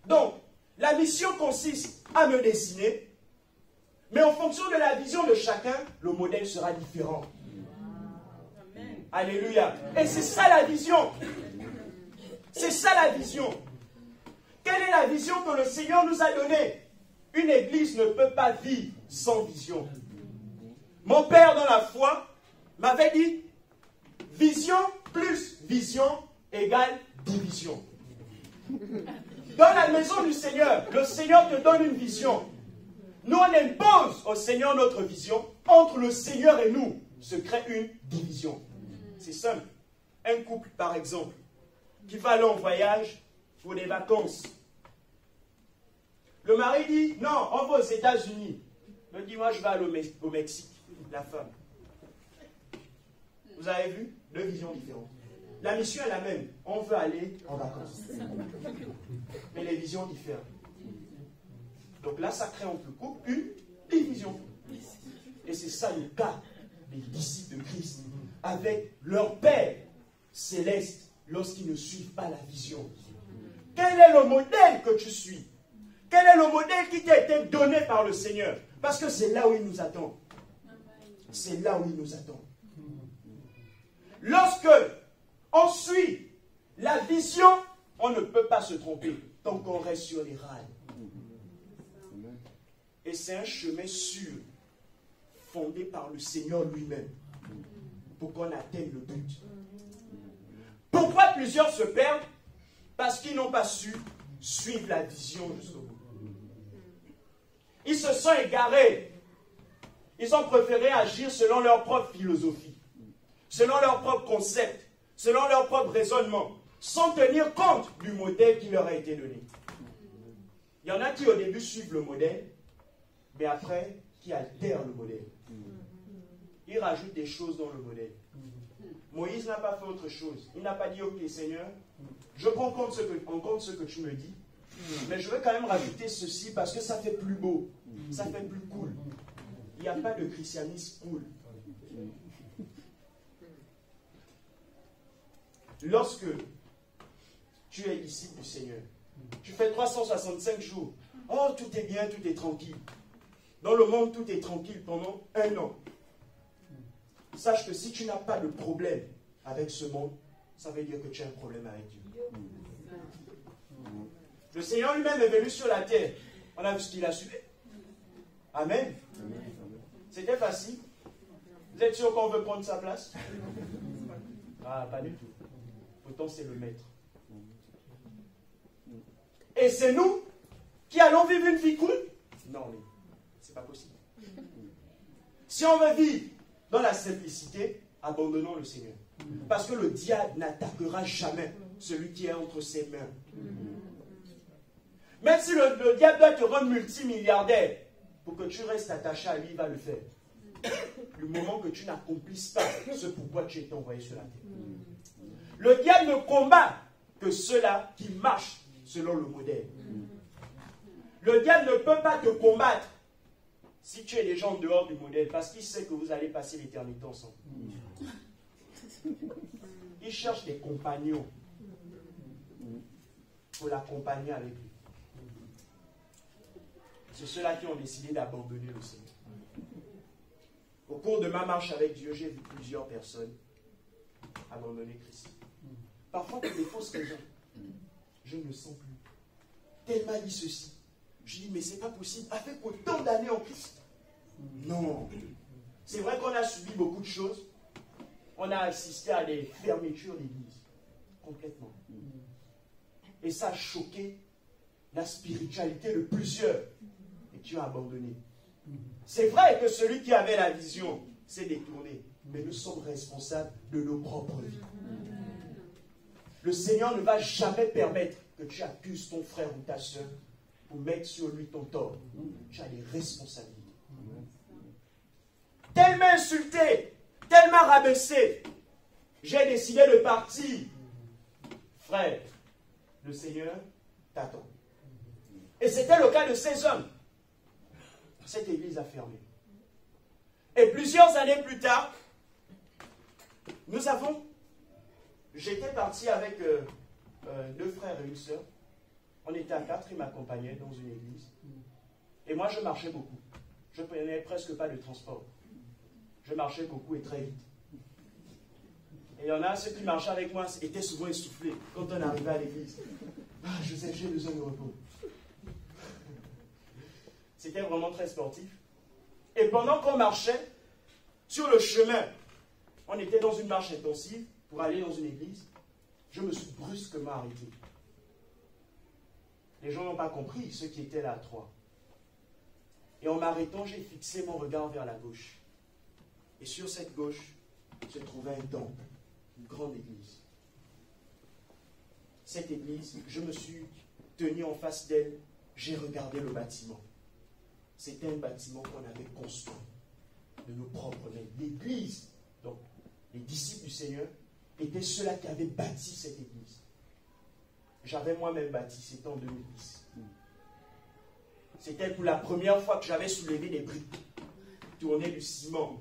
Donc, la mission consiste à me dessiner, mais en fonction de la vision de chacun, le modèle sera différent. Amen. Alléluia. Et c'est ça la vision. C'est ça la vision. Quelle est la vision que le Seigneur nous a donnée? Une église ne peut pas vivre sans vision. Mon père dans la foi m'avait dit, vision plus vision égale division. Dans la maison du Seigneur, le Seigneur te donne une vision. Nous, on impose au Seigneur notre vision. Entre le Seigneur et nous se crée une division. C'est simple. Un couple, par exemple, qui va aller en voyage pour des vacances. Le mari dit, non, on va aux États-Unis. Il dit, moi, je vais aller au Mexique. La femme. Vous avez vu? 2 visions différentes. La mission est la même. On veut aller en vacances. Mais les visions diffèrent. Donc là, ça crée entre le couple une division. Et c'est ça le cas des disciples de Christ. Avec leur Père céleste, lorsqu'ils ne suivent pas la vision. Quel est le modèle que tu suis? Quel est le modèle qui t'a été donné par le Seigneur? Parce que c'est là où il nous attend. C'est là où il nous attend. Lorsque on suit la vision, on ne peut pas se tromper tant qu'on reste sur les rails. Et c'est un chemin sûr, fondé par le Seigneur lui-même, pour qu'on atteigne le but. Pourquoi plusieurs se perdent? Parce qu'ils n'ont pas su suivre la vision jusqu'au bout. Ils se sont égarés. Ils ont préféré agir selon leur propre philosophie, selon leur propre concept, selon leur propre raisonnement, sans tenir compte du modèle qui leur a été donné. Il y en a qui au début suivent le modèle, mais après, qui altèrent le modèle. Ils rajoutent des choses dans le modèle. Moïse n'a pas fait autre chose. Il n'a pas dit, ok Seigneur, je prends en compte ce que tu me dis, mais je veux quand même rajouter ceci parce que ça fait plus beau, ça fait plus cool. Il n'y a pas de christianisme cool. Lorsque tu es disciple du Seigneur, tu fais 365 jours, oh tout est bien, tout est tranquille. Dans le monde, tout est tranquille pendant 1 an. Sache que si tu n'as pas de problème avec ce monde, ça veut dire que tu as un problème avec Dieu. Le Seigneur lui-même est venu sur la terre. On a vu ce qu'il a suivi. Amen. C'était facile. Vous êtes sûr qu'on veut prendre sa place? Ah, pas du tout. Pourtant, c'est le maître. Et c'est nous qui allons vivre une vie cool? Non, mais c'est pas possible. Si on veut vivre dans la simplicité, abandonnons le Seigneur. Parce que le diable n'attaquera jamais celui qui est entre ses mains. Même si le diable doit te rendre multimilliardaire, pour que tu restes attaché à lui, il va le faire. Le moment que tu n'accomplisses pas ce pourquoi tu es envoyé sur la terre. Le diable ne combat que ceux-là qui marchent selon le modèle. Le diable ne peut pas te combattre si tu es déjà en dehors du modèle, parce qu'il sait que vous allez passer l'éternité ensemble. Il cherche des compagnons faut l'accompagner avec lui. C'est ceux-là qui ont décidé d'abandonner le Seigneur. Au cours de ma marche avec Dieu, j'ai vu plusieurs personnes abandonner Christ. Parfois pour des fausses raisons. Je ne le sens plus. Tel m'a dit ceci. Je dis, mais c'est pas possible. Avec autant d'années en Christ. Non. C'est vrai qu'on a subi beaucoup de choses. On a assisté à des fermetures d'église. Complètement. Et ça a choqué la spiritualité de plusieurs. Et qui ont abandonné. C'est vrai que celui qui avait la vision s'est détourné. Mais nous sommes responsables de nos propres vies. Le Seigneur ne va jamais permettre que tu accuses ton frère ou ta soeur pour mettre sur lui ton tort. Tu as des responsabilités. Tellement insulté, tellement rabaissé, j'ai décidé de partir. Frère, le Seigneur t'attend. Et c'était le cas de ces hommes. Cette église a fermé. Et plusieurs années plus tard, j'étais parti avec 2 frères et une sœur. On était à 4, ils m'accompagnaient dans une église. Et moi, je marchais beaucoup. Je ne prenais presque pas de transport. Je marchais beaucoup et très vite. Et il y en a, ceux qui marchaient avec moi étaient souvent essoufflés quand on arrivait à l'église. Ah, Joseph, j'ai besoin de repos. C'était vraiment très sportif. Et pendant qu'on marchait, sur le chemin, on était dans une marche intensive pour aller dans une église. Je me suis brusquement arrêté. Les gens n'ont pas compris, ceux qui étaient là à 3. Et en m'arrêtant, j'ai fixé mon regard vers la gauche. Et sur cette gauche, se trouvait un temple, une grande église. Cette église, je me suis tenu en face d'elle, j'ai regardé le bâtiment. C'était un bâtiment qu'on avait construit de nos propres mains. L'église, donc les disciples du Seigneur, étaient ceux-là qui avaient bâti cette église. J'avais moi-même bâti, c'était en 2010. C'était pour la première fois que j'avais soulevé des briques, tourné du ciment.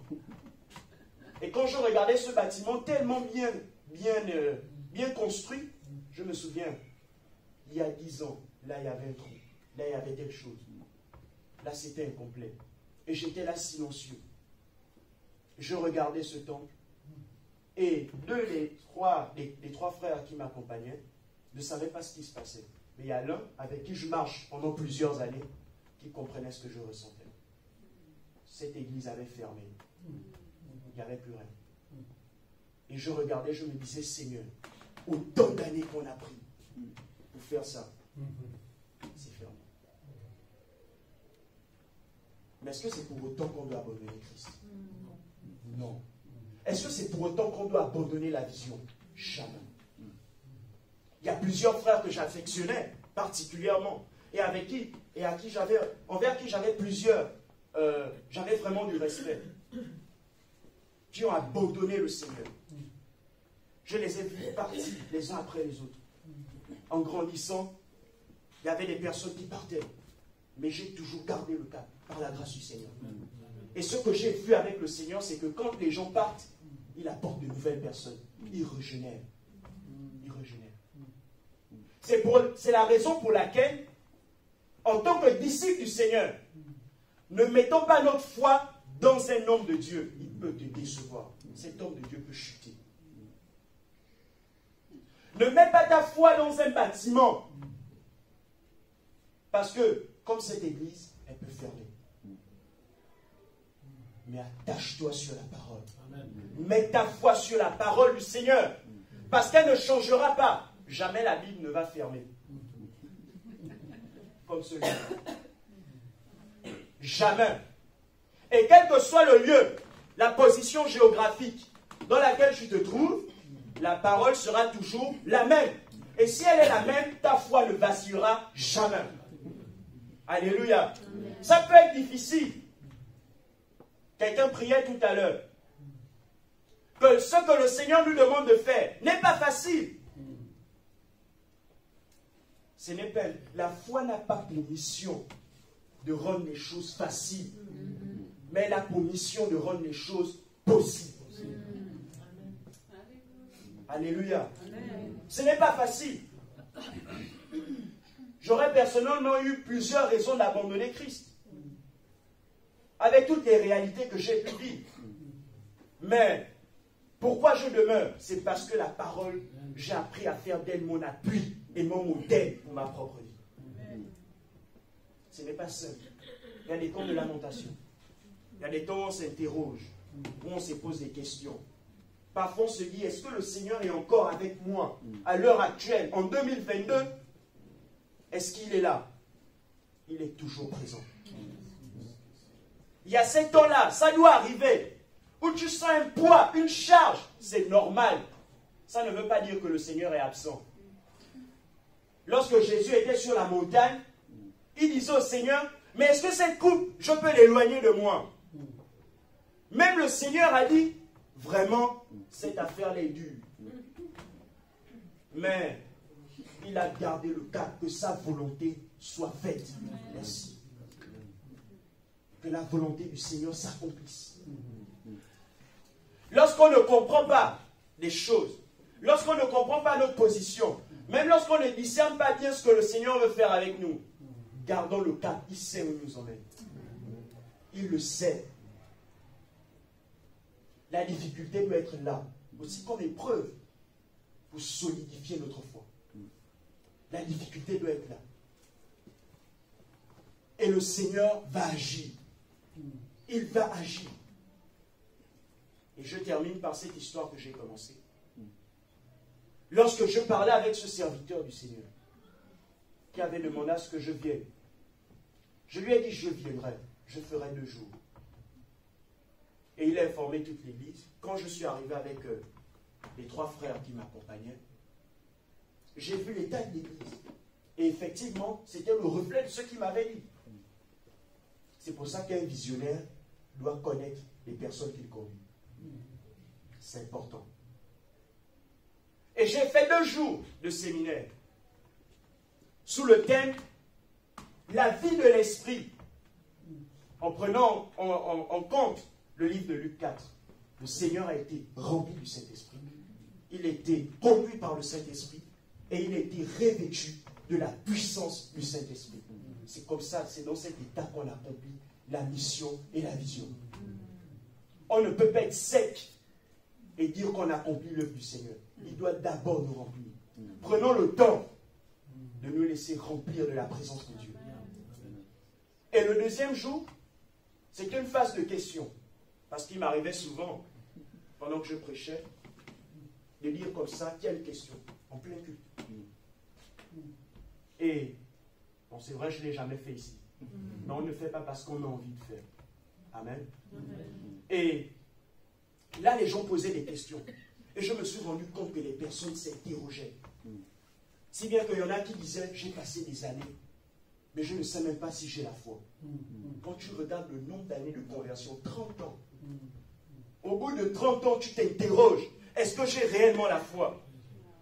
Et quand je regardais ce bâtiment tellement bien construit, je me souviens, il y a 10 ans, là il y avait un trou, là il y avait quelque chose. Là c'était incomplet. Et j'étais là silencieux. Je regardais ce temple. Et les trois frères qui m'accompagnaient ne savaient pas ce qui se passait. Mais il y a l'un avec qui je marche pendant plusieurs années qui comprenait ce que je ressentais. Cette église avait fermé. Il n'y avait plus rien. Et je regardais, je me disais, Seigneur, autant d'années qu'on a pris pour faire ça, c'est fermé. Mais est-ce que c'est pour autant qu'on doit abandonner Christ? Non. Est-ce que c'est pour autant qu'on doit abandonner la vision? Jamais. Il y a plusieurs frères que j'affectionnais particulièrement et envers qui j'avais j'avais vraiment du respect, qui ont abandonné le Seigneur. Je les ai vus partir les uns après les autres. En grandissant, il y avait des personnes qui partaient, mais j'ai toujours gardé le cap par la grâce du Seigneur. Et ce que j'ai vu avec le Seigneur, c'est que quand les gens partent, il apporte de nouvelles personnes. Il régénère. Il régénère. C'est la raison pour laquelle, en tant que disciples du Seigneur, ne mettons pas notre foi dans un homme de Dieu. Il peut te décevoir. Cet homme de Dieu peut chuter. Ne mets pas ta foi dans un bâtiment. Parce que, comme cette église, elle peut fermer. Mais attache-toi sur la parole. Amen. Mets ta foi sur la parole du Seigneur. Parce qu'elle ne changera pas. Jamais la Bible ne va fermer. Comme celui-là. Jamais. Et quel que soit le lieu, la position géographique dans laquelle tu te trouves, la parole sera toujours la même. Et si elle est la même, ta foi ne vacillera jamais. Alléluia. Ça peut être difficile. Quelqu'un priait tout à l'heure. Que ce que le Seigneur nous demande de faire n'est pas facile. Ce n'est pas, la foi n'a pas pour mission de rendre les choses faciles, mais elle a pour mission de rendre les choses possibles. Alléluia. Ce n'est pas facile. J'aurais personnellement eu plusieurs raisons d'abandonner Christ. Avec toutes les réalités que j'ai pu vivre. Mais pourquoi je demeure? C'est parce que la parole, j'ai appris à faire d'elle mon appui et mon modèle pour ma propre vie. Ce n'est pas simple. Il y a des temps de lamentation. Il y a des temps où on s'interroge, où on se pose des questions. Parfois on se dit, est-ce que le Seigneur est encore avec moi à l'heure actuelle, en 2022? Est-ce qu'il est là? Il est toujours présent. Il y a ces temps-là, ça doit arriver, où tu sens un poids, une charge, c'est normal. Ça ne veut pas dire que le Seigneur est absent. Lorsque Jésus était sur la montagne, il disait au Seigneur, mais est-ce que cette coupe, je peux l'éloigner de moi? Même le Seigneur a dit, vraiment, cette affaire-là est dure. Mais il a gardé le cap, que sa volonté soit faite. Merci. Que la volonté du Seigneur s'accomplisse. Lorsqu'on ne comprend pas les choses, lorsqu'on ne comprend pas notre position, même lorsqu'on ne discerne pas bien ce que le Seigneur veut faire avec nous, gardons le cap, il sait où il nous emmène. Il le sait. La difficulté doit être là, aussi comme épreuve, pour solidifier notre foi. La difficulté doit être là. Et le Seigneur va agir. Il va agir. Et je termine par cette histoire que j'ai commencée. Lorsque je parlais avec ce serviteur du Seigneur, qui avait demandé à ce que je vienne, je lui ai dit, je viendrai, je ferai 2 jours. Et il a informé toute l'église. Quand je suis arrivé avec les 3 frères qui m'accompagnaient, j'ai vu l'état de l'église. Et effectivement, c'était le reflet de ce qu'il m'avait dit. C'est pour ça qu'un visionnaire doit connaître les personnes qu'il conduit. C'est important. Et j'ai fait 2 jours de séminaire sous le thème « La vie de l'esprit » en prenant en compte le livre de Luc 4. Le Seigneur a été rempli du Saint-Esprit. Il a été conduit par le Saint-Esprit et il a été revêtu de la puissance du Saint-Esprit. C'est comme ça, c'est dans cet état qu'on accomplit la mission et la vision. On ne peut pas être sec et dire qu'on accomplit l'œuvre du Seigneur. Il doit d'abord nous remplir. Prenons le temps de nous laisser remplir de la présence de Dieu. Et le 2e jour, c'était une phase de questions. Parce qu'il m'arrivait souvent, pendant que je prêchais, de dire comme ça, quelle question, en plein culte. Et, bon, c'est vrai, je ne l'ai jamais fait ici. Mais on ne fait pas parce qu'on a envie de faire. Amen. Et là, les gens posaient des questions. Et je me suis rendu compte que les personnes s'interrogeaient. Si bien qu'il y en a qui disaient, j'ai passé des années, mais je ne sais même pas si j'ai la foi. Quand tu regardes le nombre d'années de conversion, 30 ans. Au bout de 30 ans, tu t'interroges. Est-ce que j'ai réellement la foi?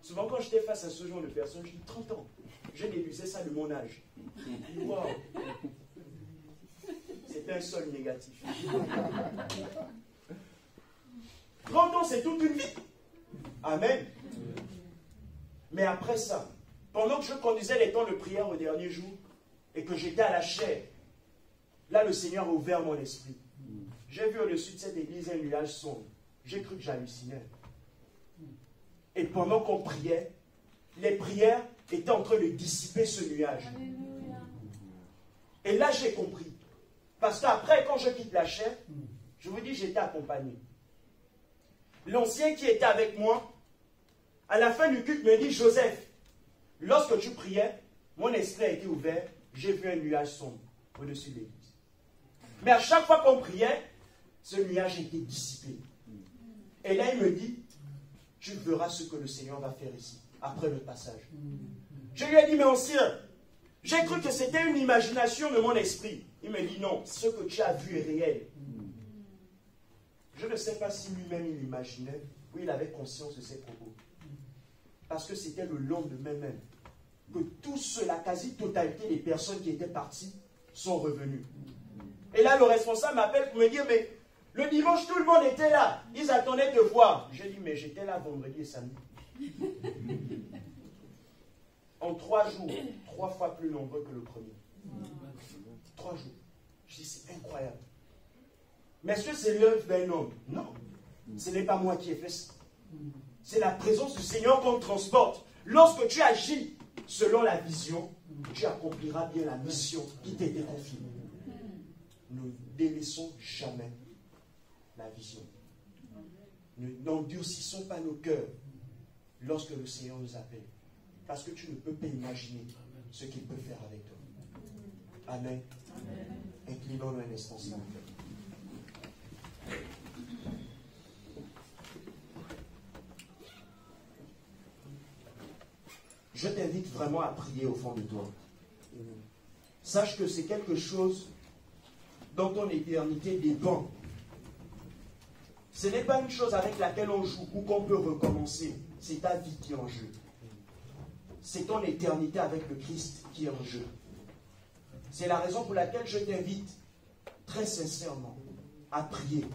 Souvent, quand j'étais face à ce genre de personnes, je dis 30 ans. Je déduisais ça de mon âge. Wow. C'était un seul négatif. 30 ans, c'est toute une vie. Amen. Mais après ça, pendant que je conduisais les temps de prière au dernier jour et que j'étais à la chair, là, le Seigneur a ouvert mon esprit. J'ai vu au-dessus de cette église un nuage sombre. J'ai cru que j'hallucinais. Et pendant qu'on priait, les prières étaient en train de dissiper ce nuage. Alléluia. Et là, j'ai compris. Parce qu'après, quand je quitte la chair, je vous dis, j'étais accompagné. L'ancien qui était avec moi, à la fin du culte, me dit, Joseph, lorsque tu priais, mon esprit a été ouvert, j'ai vu un nuage sombre au-dessus de l'église. Mais à chaque fois qu'on priait, ce nuage était dissipé. Et là, il me dit, tu verras ce que le Seigneur va faire ici, après le passage. Je lui ai dit, mais ancien, j'ai cru que c'était une imagination de mon esprit. Il me dit, non, ce que tu as vu est réel. Je ne sais pas si lui-même il imaginait ou il avait conscience de ses propos. Parce que c'était le lendemain même que tous, la quasi-totalité des personnes qui étaient parties sont revenues. Et là, le responsable m'appelle pour me dire, mais le dimanche, tout le monde était là. Ils attendaient de voir. J'ai dit, mais j'étais là vendredi et samedi. en 3 jours, 3 fois plus nombreux que le premier. 3 jours. Je dis, c'est incroyable. Mais est-ce que c'est l'œuvre d'un homme? Non. Ce n'est pas moi qui ai fait ça. C'est la présence du Seigneur qu'on transporte. Lorsque tu agis selon la vision, tu accompliras bien la mission qui t'a été confiée. Ne délaissons jamais la vision. Ne n'endurcissons pas nos cœurs lorsque le Seigneur nous appelle. Parce que tu ne peux pas imaginer ce qu'il peut faire avec toi. Amen. Inclinons-nous un instant, s'il vous plaît. Je t'invite vraiment à prier au fond de toi. Sache que c'est quelque chose dont ton éternité dépend. Ce n'est pas une chose avec laquelle on joue ou qu'on peut recommencer. C'est ta vie qui est en jeu. C'est ton éternité avec le Christ qui est en jeu. C'est la raison pour laquelle je t'invite très sincèrement à prier,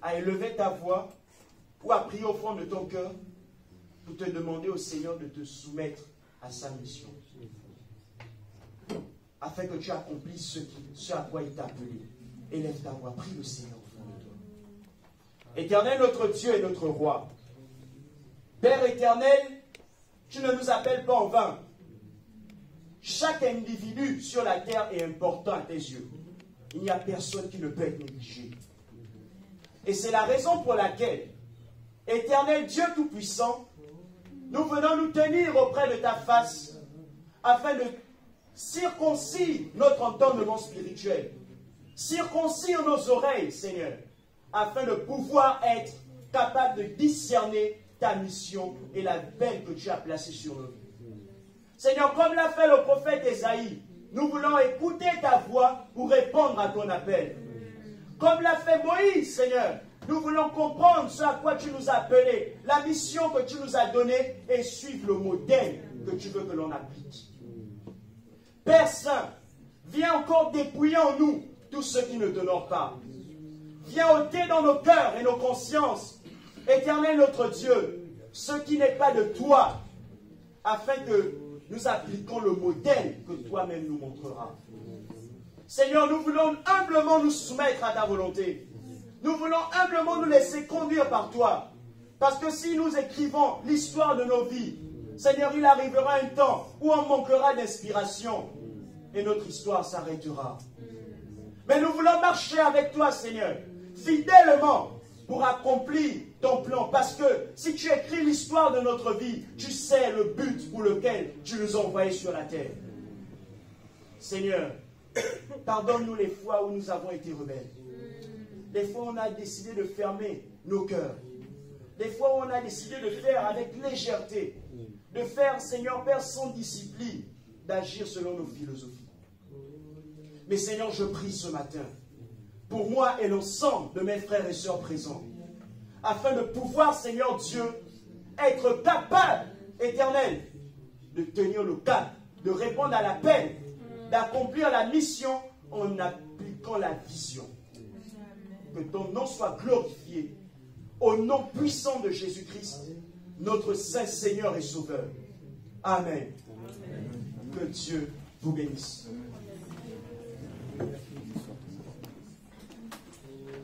à élever ta voix ou à prier au fond de ton cœur pour te demander au Seigneur de te soumettre à sa mission, afin que tu accomplisses ce à quoi il t'a appelé. Élève ta voix, prie le Seigneur au fond de toi. Éternel, notre Dieu et notre Roi, Père éternel, tu ne nous appelles pas en vain. Chaque individu sur la terre est important à tes yeux. Il n'y a personne qui ne peut être négligé. Et c'est la raison pour laquelle, éternel Dieu Tout-Puissant, nous venons nous tenir auprès de ta face afin de circoncire notre entendement spirituel, circoncire nos oreilles, Seigneur, afin de pouvoir être capable de discerner ta mission et la belle que tu as placée sur nous. Seigneur, comme l'a fait le prophète Ésaïe, nous voulons écouter ta voix pour répondre à ton appel. Comme l'a fait Moïse, Seigneur, nous voulons comprendre ce à quoi tu nous as appelés, la mission que tu nous as donnée et suivre le modèle que tu veux que l'on applique. Père Saint, viens encore dépouiller en nous tout ce qui ne t'honore pas. Viens ôter dans nos cœurs et nos consciences, Éternel notre Dieu, ce qui n'est pas de toi, afin que nous appliquons le modèle que toi-même nous montreras. Seigneur, nous voulons humblement nous soumettre à ta volonté. Nous voulons humblement nous laisser conduire par toi. Parce que si nous écrivons l'histoire de nos vies, Seigneur, il arrivera un temps où on manquera d'inspiration et notre histoire s'arrêtera. Mais nous voulons marcher avec toi, Seigneur, fidèlement pour accomplir ton plan. Parce que si tu écris l'histoire de notre vie, tu sais le but pour lequel tu nous as envoyés sur la terre. Seigneur, pardonne-nous les fois où nous avons été rebelles. Des fois, on a décidé de fermer nos cœurs. Des fois, on a décidé de faire avec légèreté. De faire, Seigneur Père, sans discipline, d'agir selon nos philosophies. Mais Seigneur, je prie ce matin, pour moi et l'ensemble de mes frères et sœurs présents, afin de pouvoir, Seigneur Dieu, être capable, éternel, de tenir le cap, de répondre à l'appel, d'accomplir la mission en appliquant la vision. Que ton nom soit glorifié au nom puissant de Jésus-Christ, notre Saint Seigneur et Sauveur. Amen. Que Dieu vous bénisse.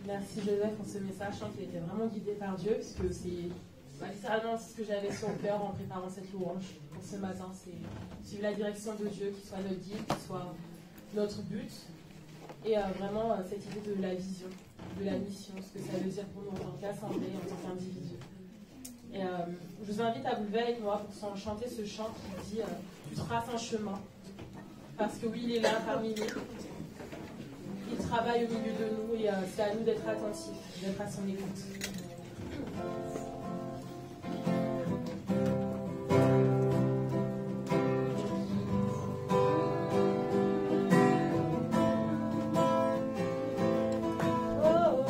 Merci Joseph pour ce message. Je sens qu'il était vraiment guidé par Dieu, parce que c'est littéralement ce que j'avais sur le cœur en préparant cette louange pour ce matin. C'est suivre la direction de Dieu, qui soit notre guide, qui soit notre but. Et vraiment cette idée de la vision, de la mission, ce que ça veut dire pour nous en tant qu'assemblée, en tant qu'individu. Et je vous invite à vous lever avec moi pour chanter ce chant qui dit tu traces un chemin. Parce que oui, il est là parmi nous. Il travaille au milieu de nous et c'est à nous d'être attentifs, d'être à son écoute. Oh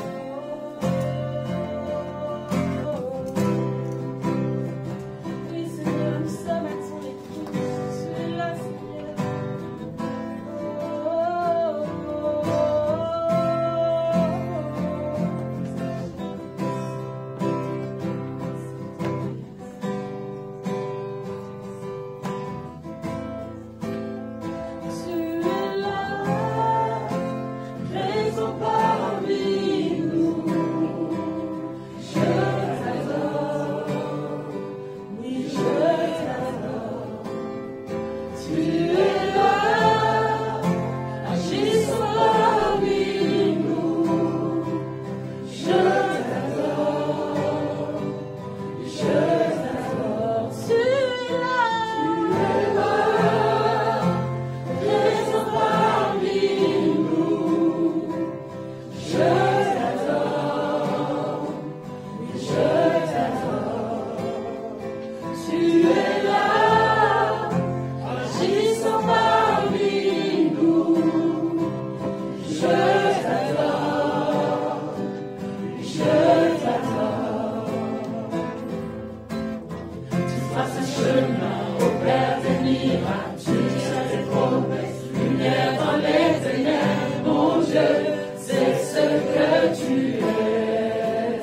traces un chemin au Père des miracles, tu tiens tes promesses, lumière dans les ténèbres, mon Dieu, c'est ce que tu es.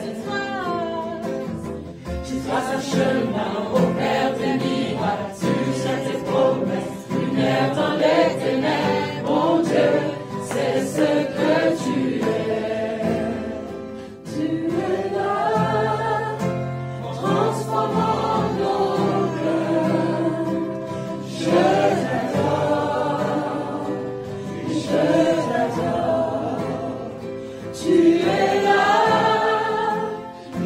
Tu traces un chemin au Père des miracles, tu tiens tes promesses, lumière dans les ténèbres, mon Dieu, c'est ce que tu es. Tu es là, transformant nos cœurs. Je t'adore, tu es là,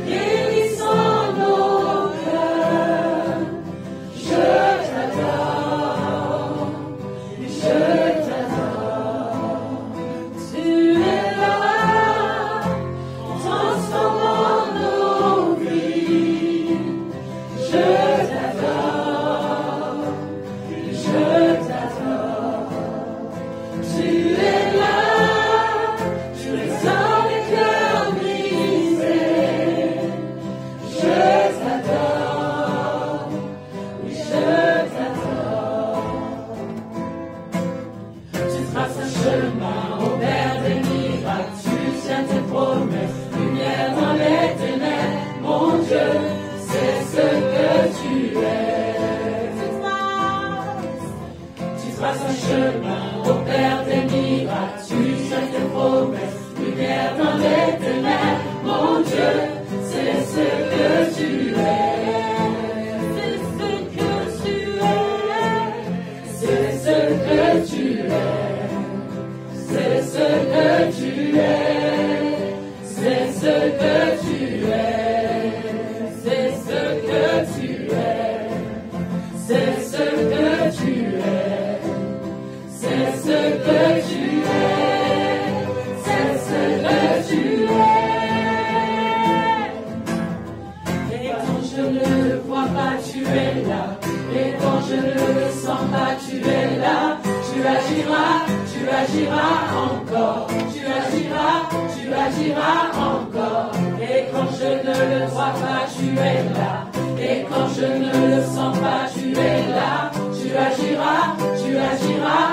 guérissant nos cœurs. Je t'adore, tu es là, transformant nos vies. Je t'adore, tu es là, tu ressors les cœurs brisés. Je t'adore, tu traces un chemin au Père des miracles, tu tiens tes promesses, lumière dans les ténèbres, mon Dieu, c'est ce que tu es. Tu traces un chemin au Père des miracles, tu tiens tes promesses, lumière dans les ténèbres, mon Dieu, c'est ce que tu es. C'est ce que tu es. C'est ce que tu es. C'est ce que tu es. C'est ce que tu es. C'est ce que tu es. C'est ce que tu es. C'est ce que tu es. Et quand je ne le vois pas, tu es là. Et quand je ne le sens pas, tu es là. Tu agiras encore. Tu agiras encore. Et quand je ne le vois pas, tu es là. Et quand je ne le sens pas, tu es là. Tu agiras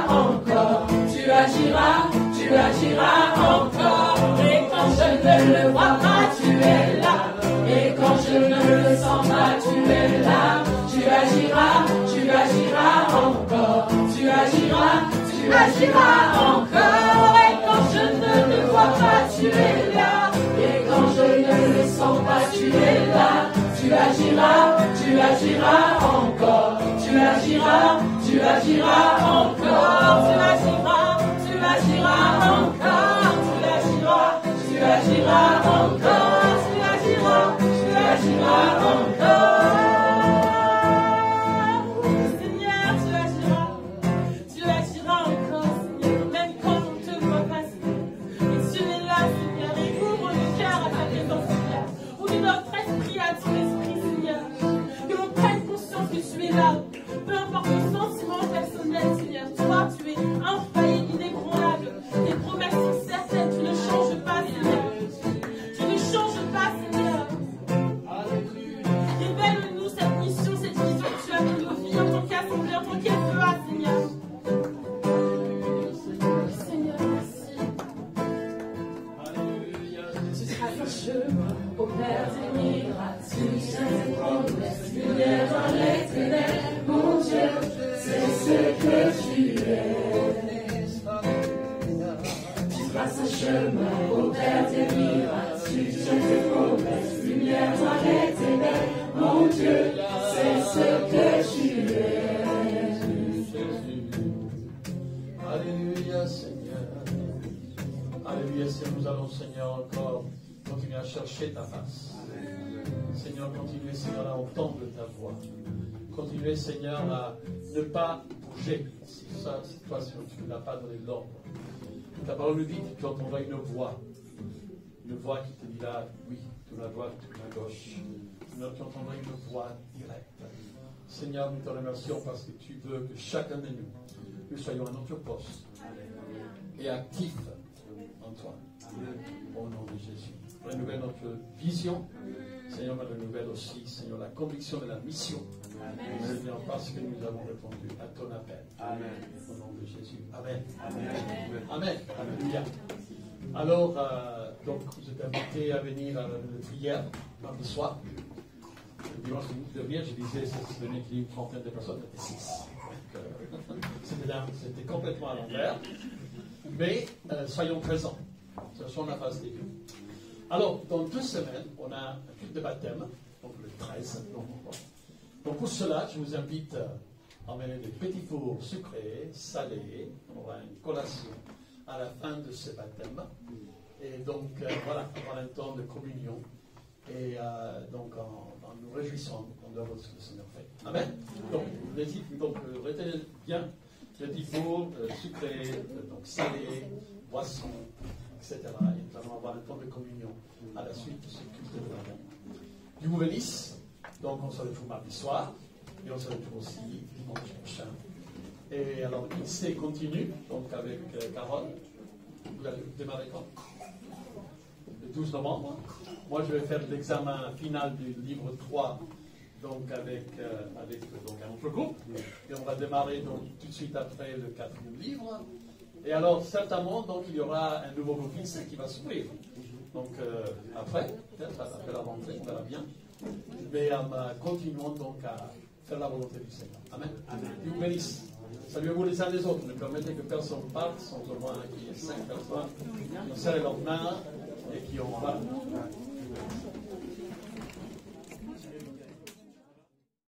encore. Tu agiras encore. Et quand je ne le vois pas, tu es là. Et quand je ne le sens pas, tu es là. Tu agiras encore. Tu agiras encore. Et quand je ne le vois pas, tu es là. Et quand je ne le sens pas, tu es là. Tu agiras encore. Tu agiras encore. Tu agiras encore. Tu agiras encore. Seigneur, tu agiras encore, Seigneur, même quand on ne te voit pas, Seigneur. Et tu es là, Seigneur, et ouvre le cœur à ta présence, Seigneur. Ouvre notre esprit à ton esprit, Seigneur. Que l'on prenne conscience que tu es là. Peu importe le sentiment personnel, Seigneur. Toi, tu es infaillible, inébranlable. Tes promesses sont certaines, tu ne changes pas, Seigneur. Tu ne changes pas, Seigneur. Révèle-nous cette mission, cette vision que tu as pour nos vies en tant qu'assemblée, en tant qu'FEA, Seigneur. Seigneur, merci. Tu traces un chemin au Père des miracles. Tu tiens tes promesses, lumière dans les ténèbres. Mon Dieu, c'est ce que tu es. Tu traces un chemin au Père des miracles. Tu tiens tes promesses, lumière dans les ténèbres. Mon Dieu, c'est ce que tu es. Alléluia, Seigneur. Alléluia, Seigneur. Nous allons, Seigneur, encore continuer à chercher ta face. Seigneur, continuez, Seigneur, à entendre ta voix. Continuez, Seigneur, à ne pas bouger. Si ça, cette situation, tu ne l'as pas donné l'ordre. Ta parole nous dit que tu entendras une voix qui te dira oui, tourne à droite, tourne à gauche. Seigneur, tu entendras une voix directe. Seigneur, nous te remercions parce que tu veux que chacun de nous soyons à notre poste et actifs en toi. Au nom de Jésus. Renouvelle notre vision. Seigneur, me renouvelle aussi, Seigneur, la conviction de la mission. Seigneur, parce que nous avons répondu à ton appel. Amen. Au nom de Jésus. Amen. Amen. Amen. Alléluia. Alors, donc, vous êtes invités à venir à la prière mardi soir. Le dimanche dernier, je disais, c'est venu une trentaine de personnes, c'était 6. C'était complètement à l'envers. Mais soyons présents. Ce sont la phase début. Alors, dans 2 semaines, on a un culte de baptême, donc le 13 novembre. Donc pour cela, je vous invite à emmener des petits fours sucrés, salés. On aura une collation à la fin de ce baptême. Et donc, voilà, avoir un temps de communion. Et donc, en nous réjouissant de ce que le Seigneur fait. Amen. Donc, retenez bien, petits fours sucrés, donc salés, boissons, etc. Et nous allons avoir un temps de communion à la suite de ce culte de baptême. Dieu vous bénisse. Donc, on se retrouve mardi soir. Et on se retrouve aussi dimanche prochain. Et alors, l'INSEE continue, donc avec Carole. Vous allez démarrer quand? Le 12 novembre. Moi, je vais faire l'examen final du livre 3, donc avec donc un autre groupe. Et on va démarrer donc tout de suite après le 4e livre. Et alors, certainement, donc, il y aura un nouveau groupe INSEE qui va s'ouvrir. Donc, après, peut-être après la rentrée, on verra bien. Mais continuons donc à faire la volonté du Seigneur. Amen. Dieu vous bénisse. Saluez-vous les uns les autres. Ne permettez que personne parte sans au moins qu'il y ait 5 personnes qui ont serré leurs mains et qui ont parlé.